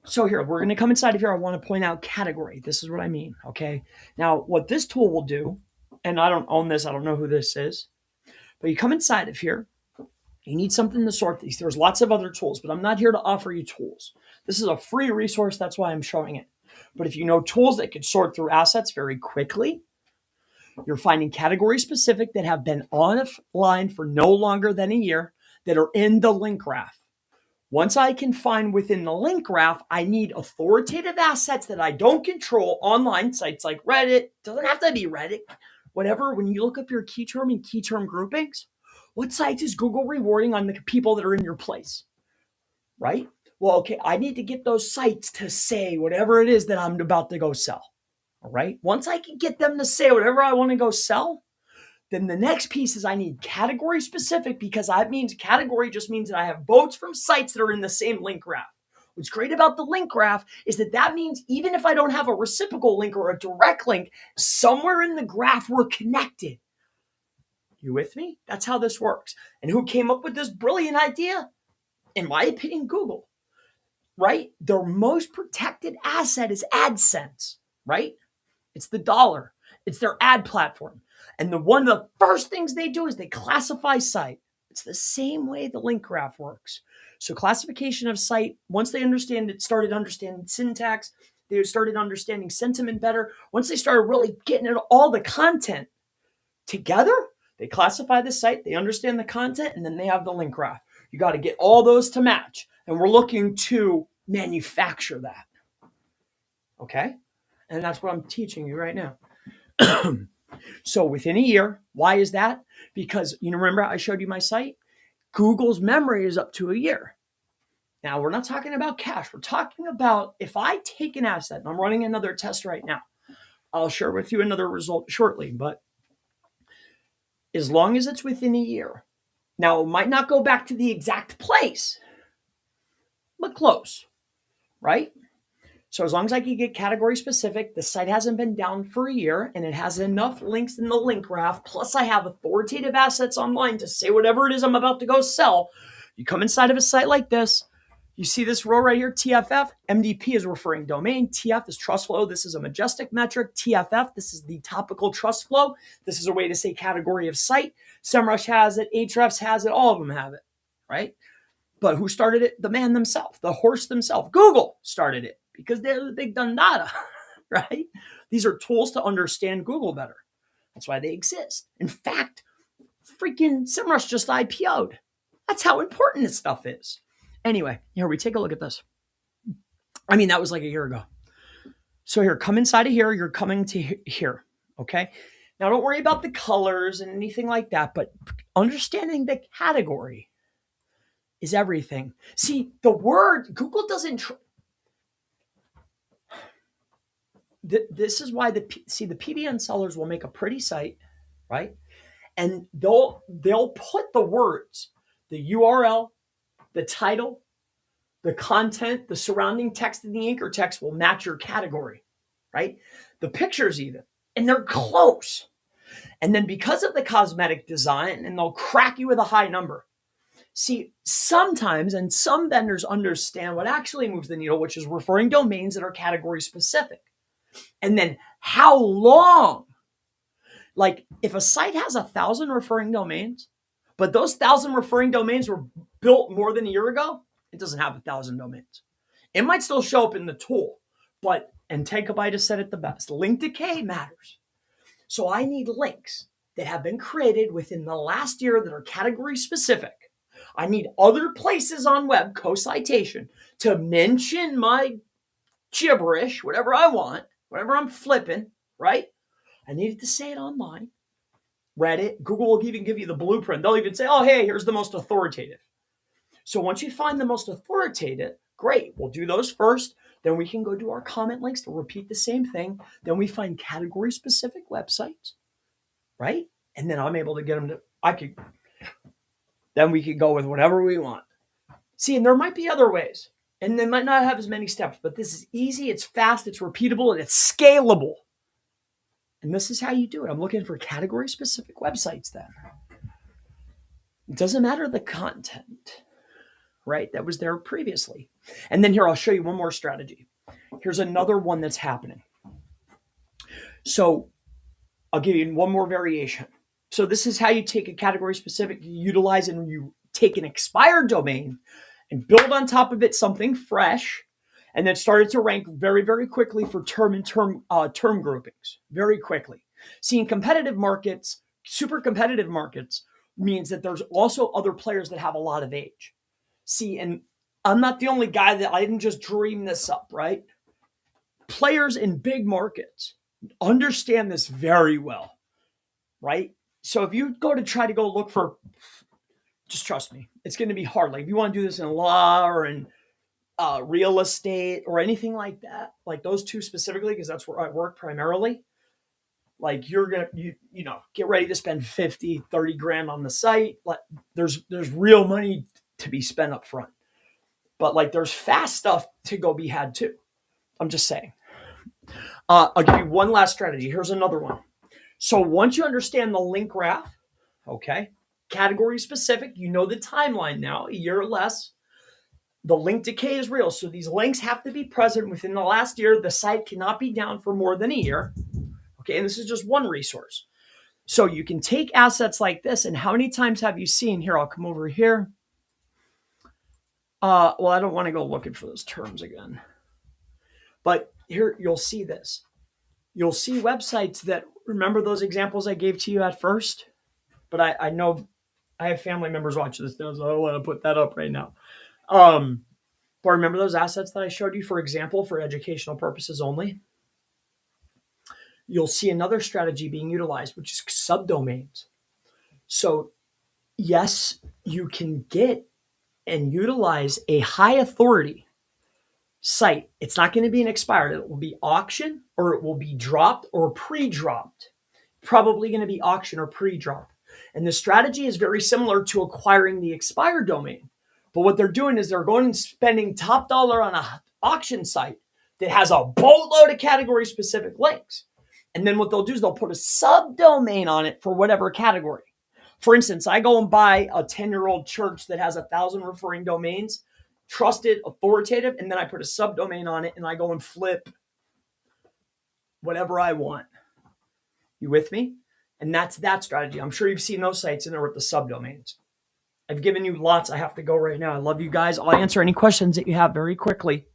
So here, we're going to come inside of here. I want to point out category. This is what I mean, okay? Now, what this tool will do, and I don't own this, I don't know who this is, but you come inside of here, you need something to sort these. There's lots of other tools, but I'm not here to offer you tools. This is a free resource. That's why I'm showing it. But if you know tools that can sort through assets very quickly, you're finding category specific that have been online for no longer than a year that are in the link graph. Once I can find within the link graph, I need authoritative assets that I don't control online sites like Reddit. Doesn't have to be Reddit. Whatever, when you look up your key term and key term groupings, what sites is Google rewarding on the people that are in your place, right? Well, okay, I need to get those sites to say whatever it is that I'm about to go sell, all right? Once I can get them to say whatever I want to go sell, then the next piece is I need category specific because that means category just means that I have votes from sites that are in the same link graph. What's great about the link graph is that means even if I don't have a reciprocal link or a direct link, somewhere in the graph we're connected. You with me? That's how this works. And who came up with this brilliant idea? In my opinion, Google, right? Their most protected asset is AdSense, right? It's the dollar. It's their ad platform. And one of the first things they do is they classify site. It's the same way the link graph works. So classification of site, once they started understanding syntax, they started understanding sentiment better. Once they started really getting at all the content together, they classify the site, they understand the content, and then they have the link graph. You got to get all those to match. And we're looking to manufacture that. Okay? And that's what I'm teaching you right now. So within a year, why is that? Because you remember I showed you my site? Google's memory is up to a year. Now, we're not talking about cache. We're talking about if I take an asset, and I'm running another test right now. I'll share with you another result shortly, but as long as it's within a year. Now, it might not go back to the exact place, but close, right? So as long as I can get category specific, the site hasn't been down for a year and it has enough links in the link graph, plus I have authoritative assets online to say whatever it is I'm about to go sell. You come inside of a site like this, you see this row right here, TFF. MDP is referring domain. TF is trust flow. This is a majestic metric. TFF, this is the topical trust flow. This is a way to say category of site. SEMrush has it. Ahrefs has it. All of them have it, right? But who started it? The man themselves, the horse themselves. Google started it because they're the big data, right? These are tools to understand Google better. That's why they exist. In fact, freaking SEMrush just IPO'd. That's how important this stuff is. Anyway, here we take a look at this. I mean, that was like a year ago. So here, come inside of here. You're coming to here. Okay. Now, don't worry about the colors and anything like that, but understanding the category is everything. See, the word Google doesn't. This is why the PBN sellers will make a pretty site, right? And they'll put the words, the URL, the title, the content, the surrounding text, and the anchor text will match your category, right? The pictures even, and they're close. And then because of the cosmetic design, and they'll crack you with a high number. See, sometimes, and some vendors understand what actually moves the needle, which is referring domains that are category specific. And then how long, like if a site has 1,000 referring domains, but those 1,000 referring domains were built more than a year ago, it doesn't have 1,000 domains. It might still show up in the tool, but, and Tamaqua just said it the best, link decay matters. So I need links that have been created within the last year that are category specific. I need other places on web, co-citation, to mention my gibberish, whatever I want, whatever I'm flipping, right? I need it to say it online. Reddit, Google will even give you the blueprint. They'll even say, oh, hey, here's the most authoritative. So once you find the most authoritative, great, we'll do those first. Then we can go do our comment links to repeat the same thing. Then we find category specific websites, right? And then I'm able to get them to, then we could go with whatever we want. See, and there might be other ways, and they might not have as many steps, but this is easy, it's fast, it's repeatable, and it's scalable. And this is how you do it. I'm looking for category specific websites then. It doesn't matter the content, right? That was there previously. And then here, I'll show you one more strategy. Here's another one that's happening. So I'll give you one more variation. So this is how you take a category specific, you utilize and you take an expired domain and build on top of it something fresh, and then started to rank very, very quickly for term groupings, very quickly. See, in competitive markets, super competitive markets, means that there's also other players that have a lot of age. See, and I'm not the only guy that I didn't just dream this up, right? Players in big markets understand this very well, right? So if you go to try to go look for, just trust me, it's going to be hard. Like if you want to do this in law or in real estate or anything like that, like those two specifically, because that's where I work primarily, like you're going to, you know, get ready to spend 50, 30 grand on the site. Like there's real money to be spent up front, but like there's fast stuff to go be had too. I'm just saying. I'll give you one last strategy. Here's another one. So once you understand the link graph, okay, category specific, you know the timeline now, a year or less. The link decay is real. So these links have to be present within the last year. The site cannot be down for more than a year. Okay, and this is just one resource. So you can take assets like this, and how many times have you seen, here, I'll come over here. Well, I don't want to go looking for those terms again. But here, you'll see this. You'll see websites that, remember those examples I gave to you at first? But I know I have family members watching this now, so I don't want to put that up right now. But remember those assets that I showed you, for example, for educational purposes only? You'll see another strategy being utilized, which is subdomains. So yes, you can get and utilize a high authority site. It's not going to be an expired. It will be auction, or it will be dropped or pre-dropped. Probably going to be auction or pre-drop. And the strategy is very similar to acquiring the expired domain. But what they're doing is they're going and spending top dollar on an auction site that has a boatload of category specific links. And then what they'll do is they'll put a subdomain on it for whatever category. For instance, I go and buy a 10-year-old church that has 1,000 referring domains, trusted, authoritative, and then I put a subdomain on it and I go and flip whatever I want. You with me? And that's that strategy. I'm sure you've seen those sites in there with the subdomains. I've given you lots. I have to go right now. I love you guys. I'll answer any questions that you have very quickly.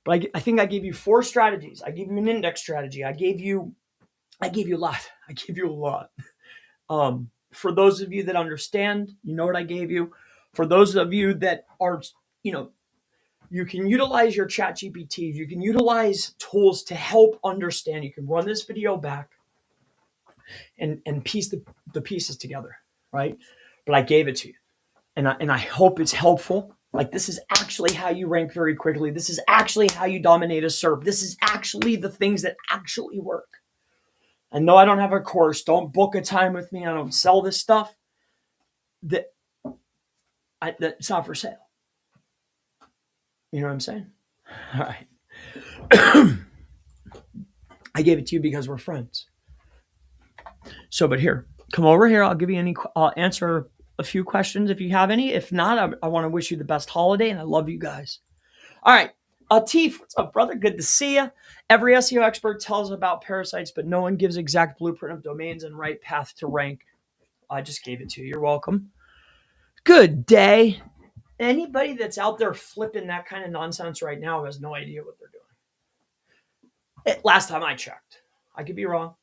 But I think I gave you 4 strategies. I gave you an index strategy. I gave you a lot. I gave you a lot. For those of you that understand, you know what I gave you. For those of you that are, you can utilize your chat GPTs, you can utilize tools to help understand. You can run this video back and piece the pieces together, right? But I gave it to you. And I hope it's helpful. Like, this is actually how you rank very quickly. This is actually how you dominate a SERP. This is actually the things that actually work. And no, I don't have a course. Don't book a time with me. I don't sell this stuff. That's not for sale. You know what I'm saying? All right. I gave it to you because we're friends. So, but here, come over here. I'll answer a few questions if you have any. If not, I want to wish you the best holiday, and I love you guys. All right. Atif, what's up, brother? Good to see you. Every SEO expert tells about parasites, but no one gives exact blueprint of domains and right path to rank. I just gave it to you. You're welcome. Good day. Anybody that's out there flipping that kind of nonsense right now has no idea what they're doing. Last time I checked. I could be wrong.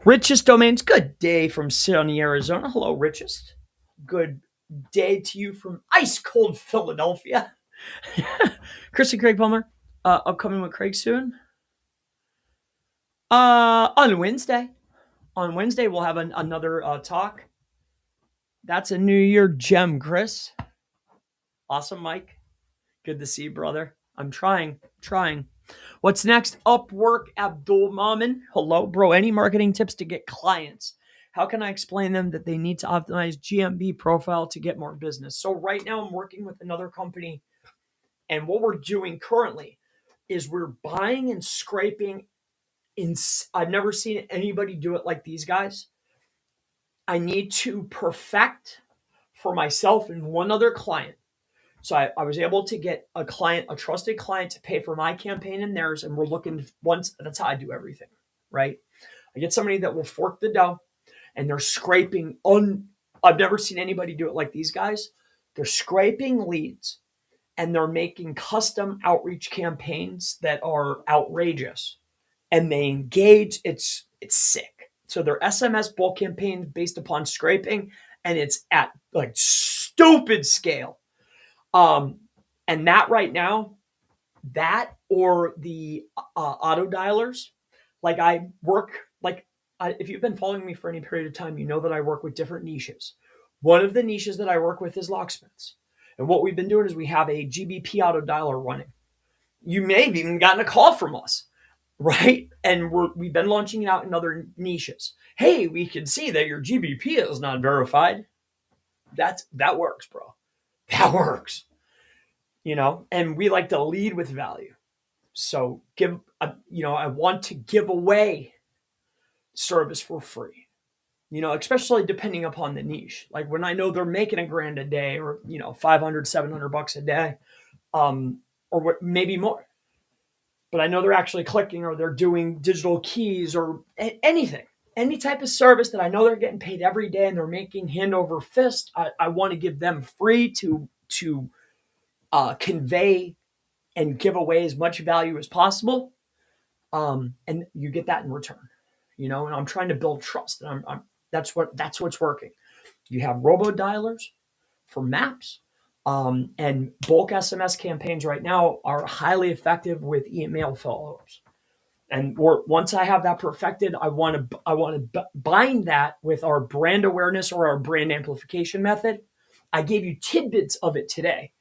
Richest Domains, good day from sunny Arizona. Hello, Richest. Good day to you from ice cold Philadelphia. Chris and Craig Palmer, upcoming with Craig soon. On Wednesday. On Wednesday, we'll have another talk. That's a New Year gem, Chris. Awesome, Mike. Good to see you, brother. I'm trying. What's next? Upwork, Abdul Mamin. Hello, bro. Any marketing tips to get clients? How can I explain them that they need to optimize GMB profile to get more business? So right now I'm working with another company, and what we're doing currently is we're buying and scraping. I've never seen anybody do it like these guys. I need to perfect for myself and one other client. So I was able to get a trusted client to pay for my campaign and theirs. And we're looking once, that's how I do everything, right? I get somebody that will fork the dough, and they're scraping I've never seen anybody do it like these guys. They're scraping leads, and they're making custom outreach campaigns that are outrageous, and they engage. It's sick. So they're SMS bulk campaigns based upon scraping, and it's at like stupid scale. And that right now, that or the auto dialers, like I work, if you've been following me for any period of time, you know that I work with different niches. One of the niches that I work with is locksmiths. And what we've been doing is we have a GBP auto dialer running. You may have even gotten a call from us, right? And we've been launching it out in other niches. Hey, we can see that your GBP is not verified. That works, bro. That works. And we like to lead with value. So I want to give away service for free, especially depending upon the niche. Like when I know they're making $1,000 a day, or, $500, $700 a day, or what, maybe more, but I know they're actually clicking, or they're doing digital keys, or anything, any type of service that I know they're getting paid every day and they're making hand over fist. I want to give them free to convey and give away as much value as possible. And you get that in return, and I'm trying to build trust, and that's what's working. You have robo dialers for maps, and bulk SMS campaigns right now are highly effective with email follow-ups. And once I have that perfected, I want to bind that with our brand awareness or our brand amplification method. I gave you tidbits of it today,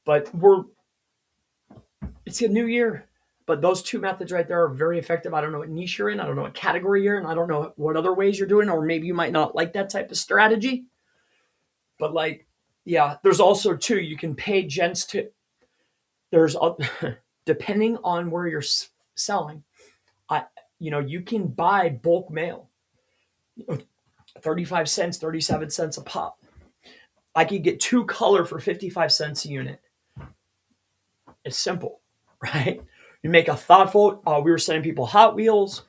but it's a new year. But those two methods right there are very effective. I don't know what niche you're in. I don't know what category you're in. I don't know what other ways you're doing, or maybe you might not like that type of strategy. But there's also too, you can pay gents to, depending on where you're selling, you can buy bulk mail, 35 cents, 37 cents a pop. I could get 2 color for 55 cents a unit. It's simple, right? You make a thoughtful, we were sending people Hot Wheels,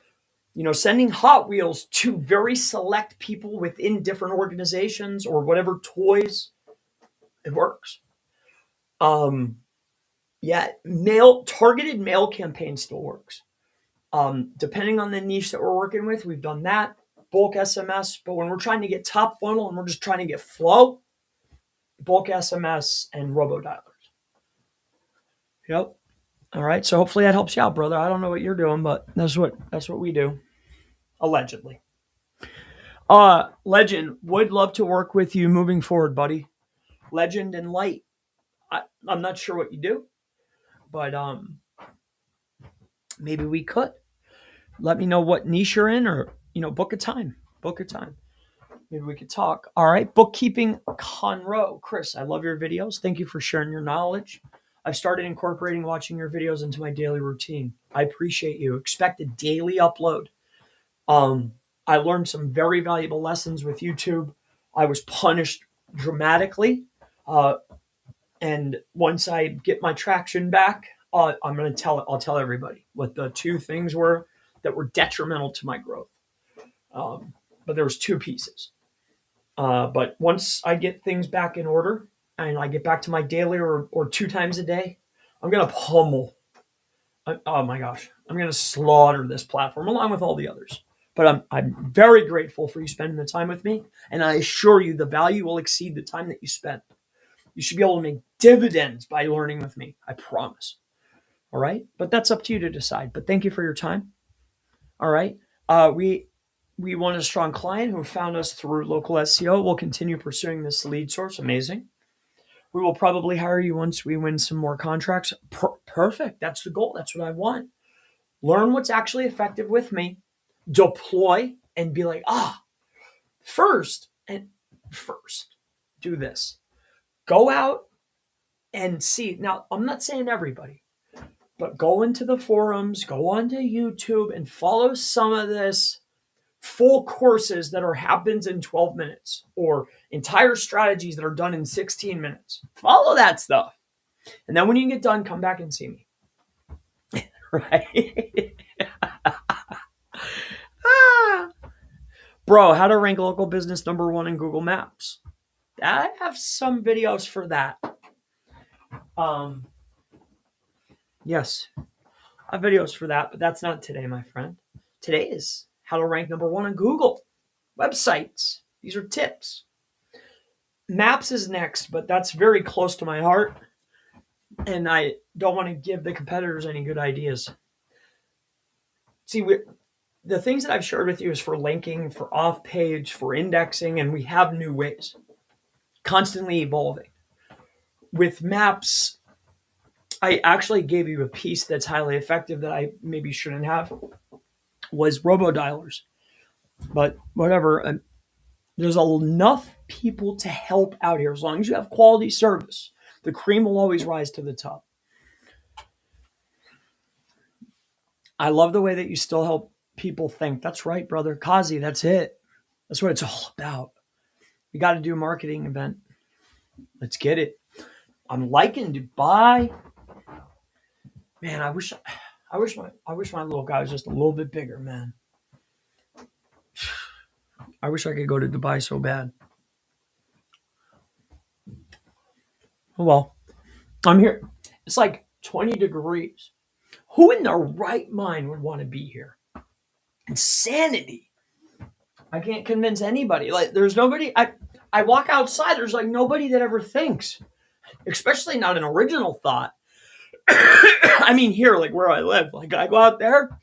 sending Hot Wheels to very select people within different organizations or whatever toys, it works. Targeted mail campaign still works. Depending on the niche that we're working with, we've done that, bulk SMS, but when we're trying to get top funnel and we're just trying to get flow, bulk SMS, and robodialers. Yep. All right. So hopefully that helps you out, brother. I don't know what you're doing, but that's what we do. Allegedly. Legend, would love to work with you moving forward, buddy. Legend and Light. I'm not sure what you do, but maybe we could. Let me know what niche you're in, or book a time. Book a time. Maybe we could talk. All right. Bookkeeping Conroe. Chris, I love your videos. Thank you for sharing your knowledge. I've started incorporating watching your videos into my daily routine. I appreciate you. Expect a daily upload. I learned some very valuable lessons with YouTube. I was punished dramatically. And once I get my traction back, I'm going to I'll tell everybody what the two things were that were detrimental to my growth. But there was two pieces. But once I get things back in order and I get back to my daily or 2 times a day, I'm going to pummel. Oh my gosh. I'm going to slaughter this platform along with all the others. But I'm very grateful for you spending the time with me. And I assure you the value will exceed the time that you spent. You should be able to make dividends by learning with me. I promise. All right. But that's up to you to decide. But thank you for your time. All right. We want a strong client who found us through local SEO. We'll continue pursuing this lead source. Amazing. We will probably hire you once we win some more contracts. Perfect. That's the goal. That's what I want. Learn what's actually effective with me. Deploy and be like, first, do this. Go out and see. Now, I'm not saying everybody, but go into the forums, go onto YouTube and follow some of this full courses that happens in 12 minutes or entire strategies that are done in 16 minutes. Follow that stuff. And then when you get done, come back and see me. Right? Bro, how to rank local business #1 in Google Maps. I have some videos for that. Yes, I have videos for that, but that's not today, my friend. Today is how to rank #1 on Google. Websites. These are tips. Maps is next, but that's very close to my heart. And I don't want to give the competitors any good ideas. See, the things that I've shared with you is for linking, for off-page, for indexing, and we have new ways. Constantly evolving. With maps, I actually gave you a piece that's highly effective that I maybe shouldn't have, was robodialers. But whatever, there's enough people to help out here. As long as you have quality service, the cream will always rise to the top. I love the way that you still help people think. That's right, brother. Kazi, that's it. That's what it's all about. We got to do a marketing event. Let's get it. I'm liking Dubai. Man, I wish my little guy was just a little bit bigger, man. I wish I could go to Dubai so bad. Oh, well, I'm here. It's like 20 degrees. Who in their right mind would want to be here? Insanity. I can't convince anybody. Like, there's nobody. I walk outside. There's like nobody that ever thinks, especially not an original thought. I mean, here, like where I live, like I go out there.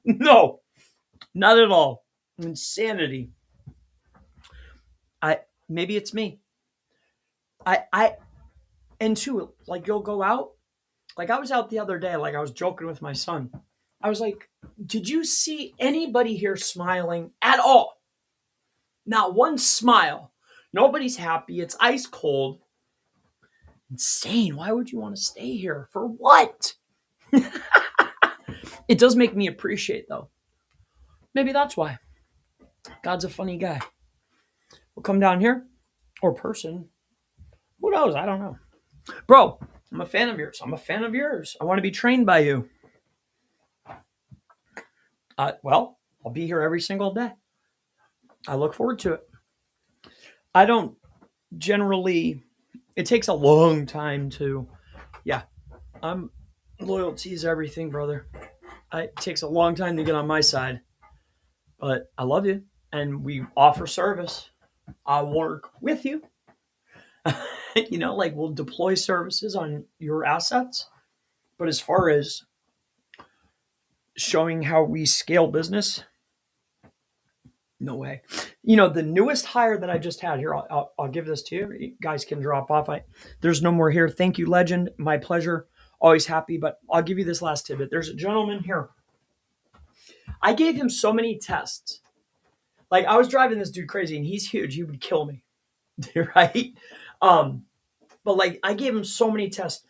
No, not at all. Insanity. Maybe it's me. And two, like you'll go out. Like I was out the other day, like I was joking with my son. I was like, did you see anybody here smiling at all? Not one smile. Nobody's happy. It's ice cold. Insane. Why would you want to stay here? For what? It does make me appreciate, though. Maybe that's why. God's a funny guy. We'll come down here. Or person. Who knows? I don't know. Bro, I'm a fan of yours. I want to be trained by you. Well, I'll be here every single day. I look forward to it. I don't generally, it takes a long time to, loyalty is everything, brother. It takes a long time to get on my side, but I love you and we offer service. I'll work with you. like we'll deploy services on your assets. But as far as showing how we scale business, no way. The newest hire that I just had here, I'll give this to you. You guys can drop off. There's no more here. Thank you, legend. My pleasure. Always happy. But I'll give you this last tidbit. There's a gentleman here. I gave him so many tests. Like I was driving this dude crazy, and he's huge. He would kill me, right? But like I gave him so many tests.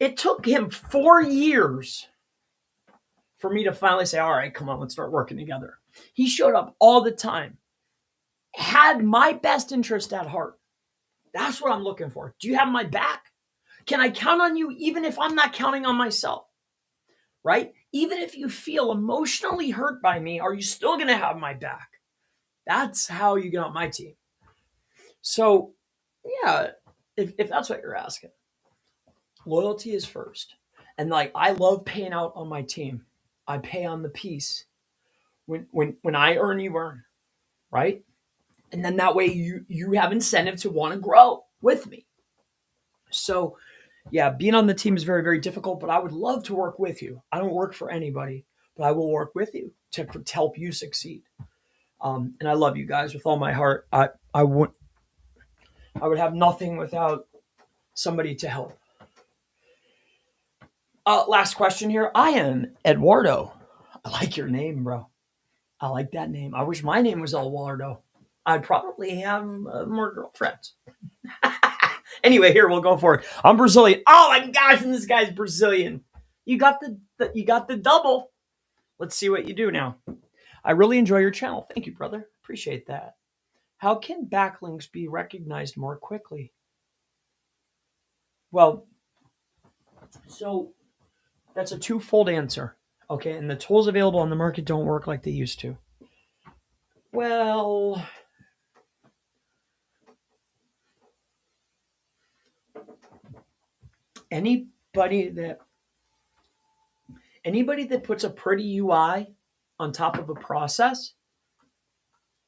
It took him 4 years for me to finally say, all right, come on, let's start working together. He showed up all the time, had my best interest at heart. That's what I'm looking for. Do you have my back? Can I count on you even if I'm not counting on myself? Right? Even if you feel emotionally hurt by me, are you still going to have my back? That's how you get on my team. So, yeah, if that's what you're asking, loyalty is first. And like, I love paying out on my team. I pay on the piece. When I earn, you earn, right? And then that way you have incentive to want to grow with me. So yeah, being on the team is very, very difficult, but I would love to work with you. I don't work for anybody, but I will work with you to help you succeed. And I love you guys with all my heart. I would have nothing without somebody to help. Last question here. I am Eduardo. I like your name, bro. I like that name. I wish my name was Eduardo. I'd probably have more girlfriends. Anyway, here we'll go for it. I'm Brazilian. Oh my gosh, and this guy's Brazilian. You got the double. Let's see what you do now. I really enjoy your channel. Thank you, brother. Appreciate that. How can backlinks be recognized more quickly? Well, so that's a twofold answer. Okay, and the tools available on the market don't work like they used to. Well, anybody that puts a pretty UI on top of a process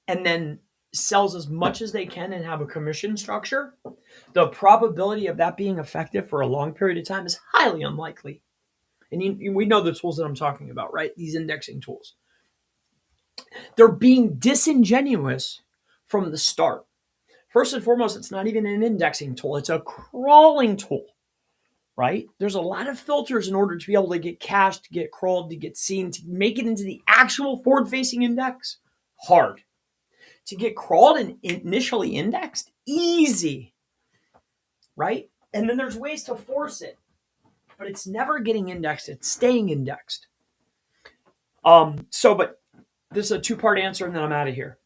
and then sells as much as they can and have a commission structure, the probability of that being effective for a long period of time is highly unlikely. And we know the tools that I'm talking about, right? These indexing tools. They're being disingenuous from the start. First and foremost, it's not even an indexing tool. It's a crawling tool, right? There's a lot of filters in order to be able to get cached, to get crawled, to get seen, to make it into the actual forward-facing index. Hard. To get crawled and initially indexed, easy, right? And then there's ways to force it, but it's never getting indexed. It's staying indexed. But this is a two-part answer, and then I'm out of here.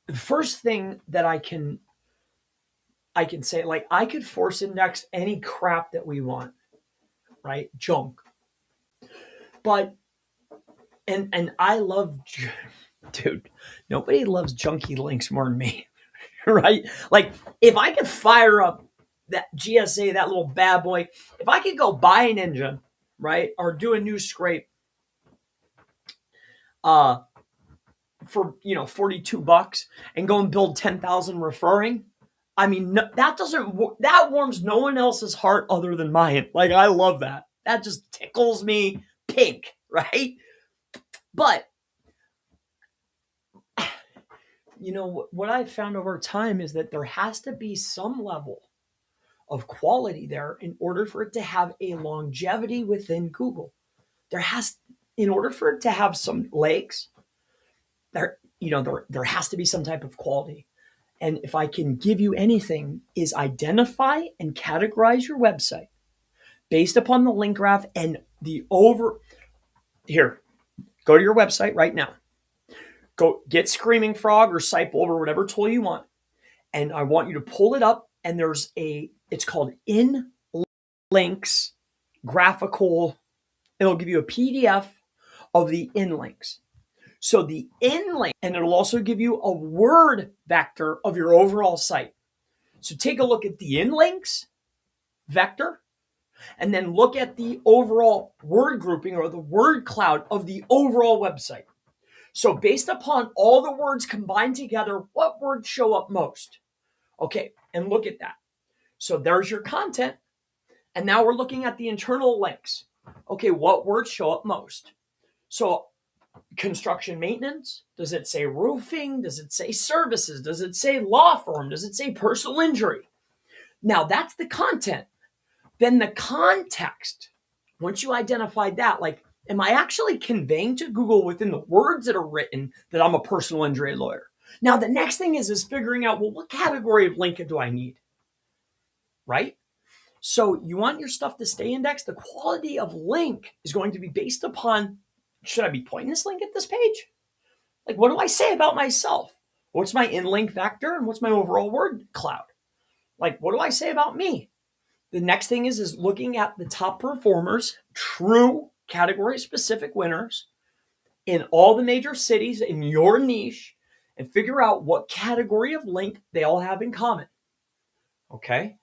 The first thing that I can say, like, I could force index any crap that we want, right? Junk. But, and I love, dude, nobody loves junky links more than me, right? Like, if I could fire up that GSA, that little bad boy, if I could go buy an engine, right, or do a new scrape, for $42 and go and build 10,000 referring, I mean, that warms no one else's heart other than mine. Like, I love that. That just tickles me pink, right? But what I've found over time is that there has to be some level of quality there in order for it to have a longevity within Google. In order for it to have some legs, there has to be some type of quality. And if I can give you anything, is identify and categorize your website based upon the link graph and here, go to your website right now. Go get Screaming Frog or Sitebull or whatever tool you want. And I want you to pull it up, and it's called In Links Graphical. It'll give you a PDF of the in links. So the in link, and it'll also give you a word vector of your overall site. So take a look at the in links vector, and then look at the overall word grouping or the word cloud of the overall website. So based upon all the words combined together, what words show up most? Okay, and look at that. So there's your content. And now we're looking at the internal links. Okay, what words show up most? So construction maintenance, does it say roofing? Does it say services? Does it say law firm? Does it say personal injury? Now that's the content. Then the context, once you identified that, like, am I actually conveying to Google within the words that are written that I'm a personal injury lawyer? Now the next thing is figuring out, well, what category of link do I need? Right? So you want your stuff to stay indexed. The quality of link is going to be based upon, should I be pointing this link at this page? Like, what do I say about myself? What's my in-link vector and what's my overall word cloud? Like, what do I say about me? The next thing is looking at the top performers, true category-specific winners in all the major cities in your niche, and figure out what category of link they all have in common. Okay?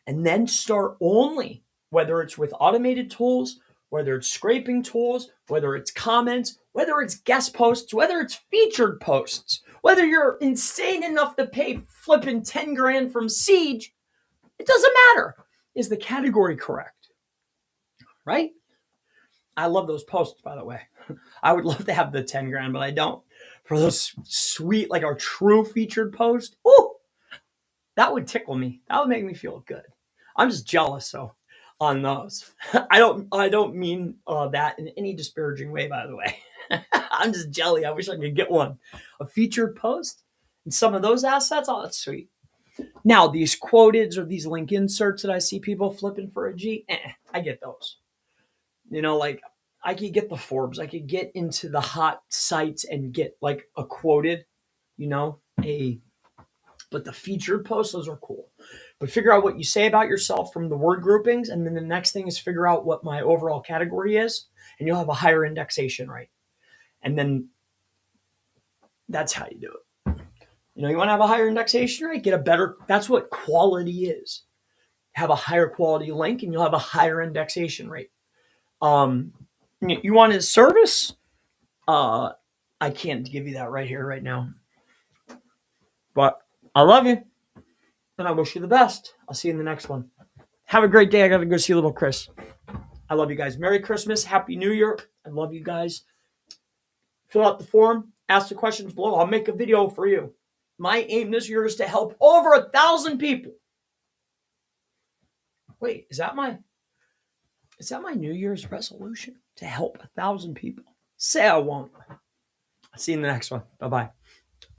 And then start only, whether it's with automated tools, whether it's scraping tools, whether it's comments, whether it's guest posts, whether it's featured posts, whether you're insane enough to pay flipping 10 grand from Siege, it doesn't matter. Is the category correct? Right? I love those posts, by the way. I would love to have the 10 grand, but I don't. For those sweet, like our true featured post, ooh, that would tickle me. That would make me feel good. I'm just jealous, so on those. I don't mean that in any disparaging way, by the way. I'm just jelly. I wish I could get one. A featured post and some of those assets. Oh, that's sweet. Now, these quoted or these link inserts that I see people flipping for a G, I get those. You know, like I could get the Forbes. I could get into the hot sites and get like a quoted, you know, but the featured posts, those are cool. But figure out what you say about yourself from the word groupings. And then the next thing is figure out what my overall category is. And you'll have a higher indexation rate. And then that's how you do it. You know, you want to have a higher indexation rate, get a better, that's what quality is. Have a higher quality link and you'll have a higher indexation rate. You want his service? I can't give you that right here, right now. But I love you. And I wish you the best. I'll see you in the next one. Have a great day. I got to go see little Chris. I love you guys. Merry Christmas. Happy New Year. I love you guys. Fill out the form. Ask the questions below. I'll make a video for you. My aim this year is to help over 1,000 people. Wait, is that my New Year's resolution? To help 1,000 people? Say I won't. I'll see you in the next one. Bye-bye.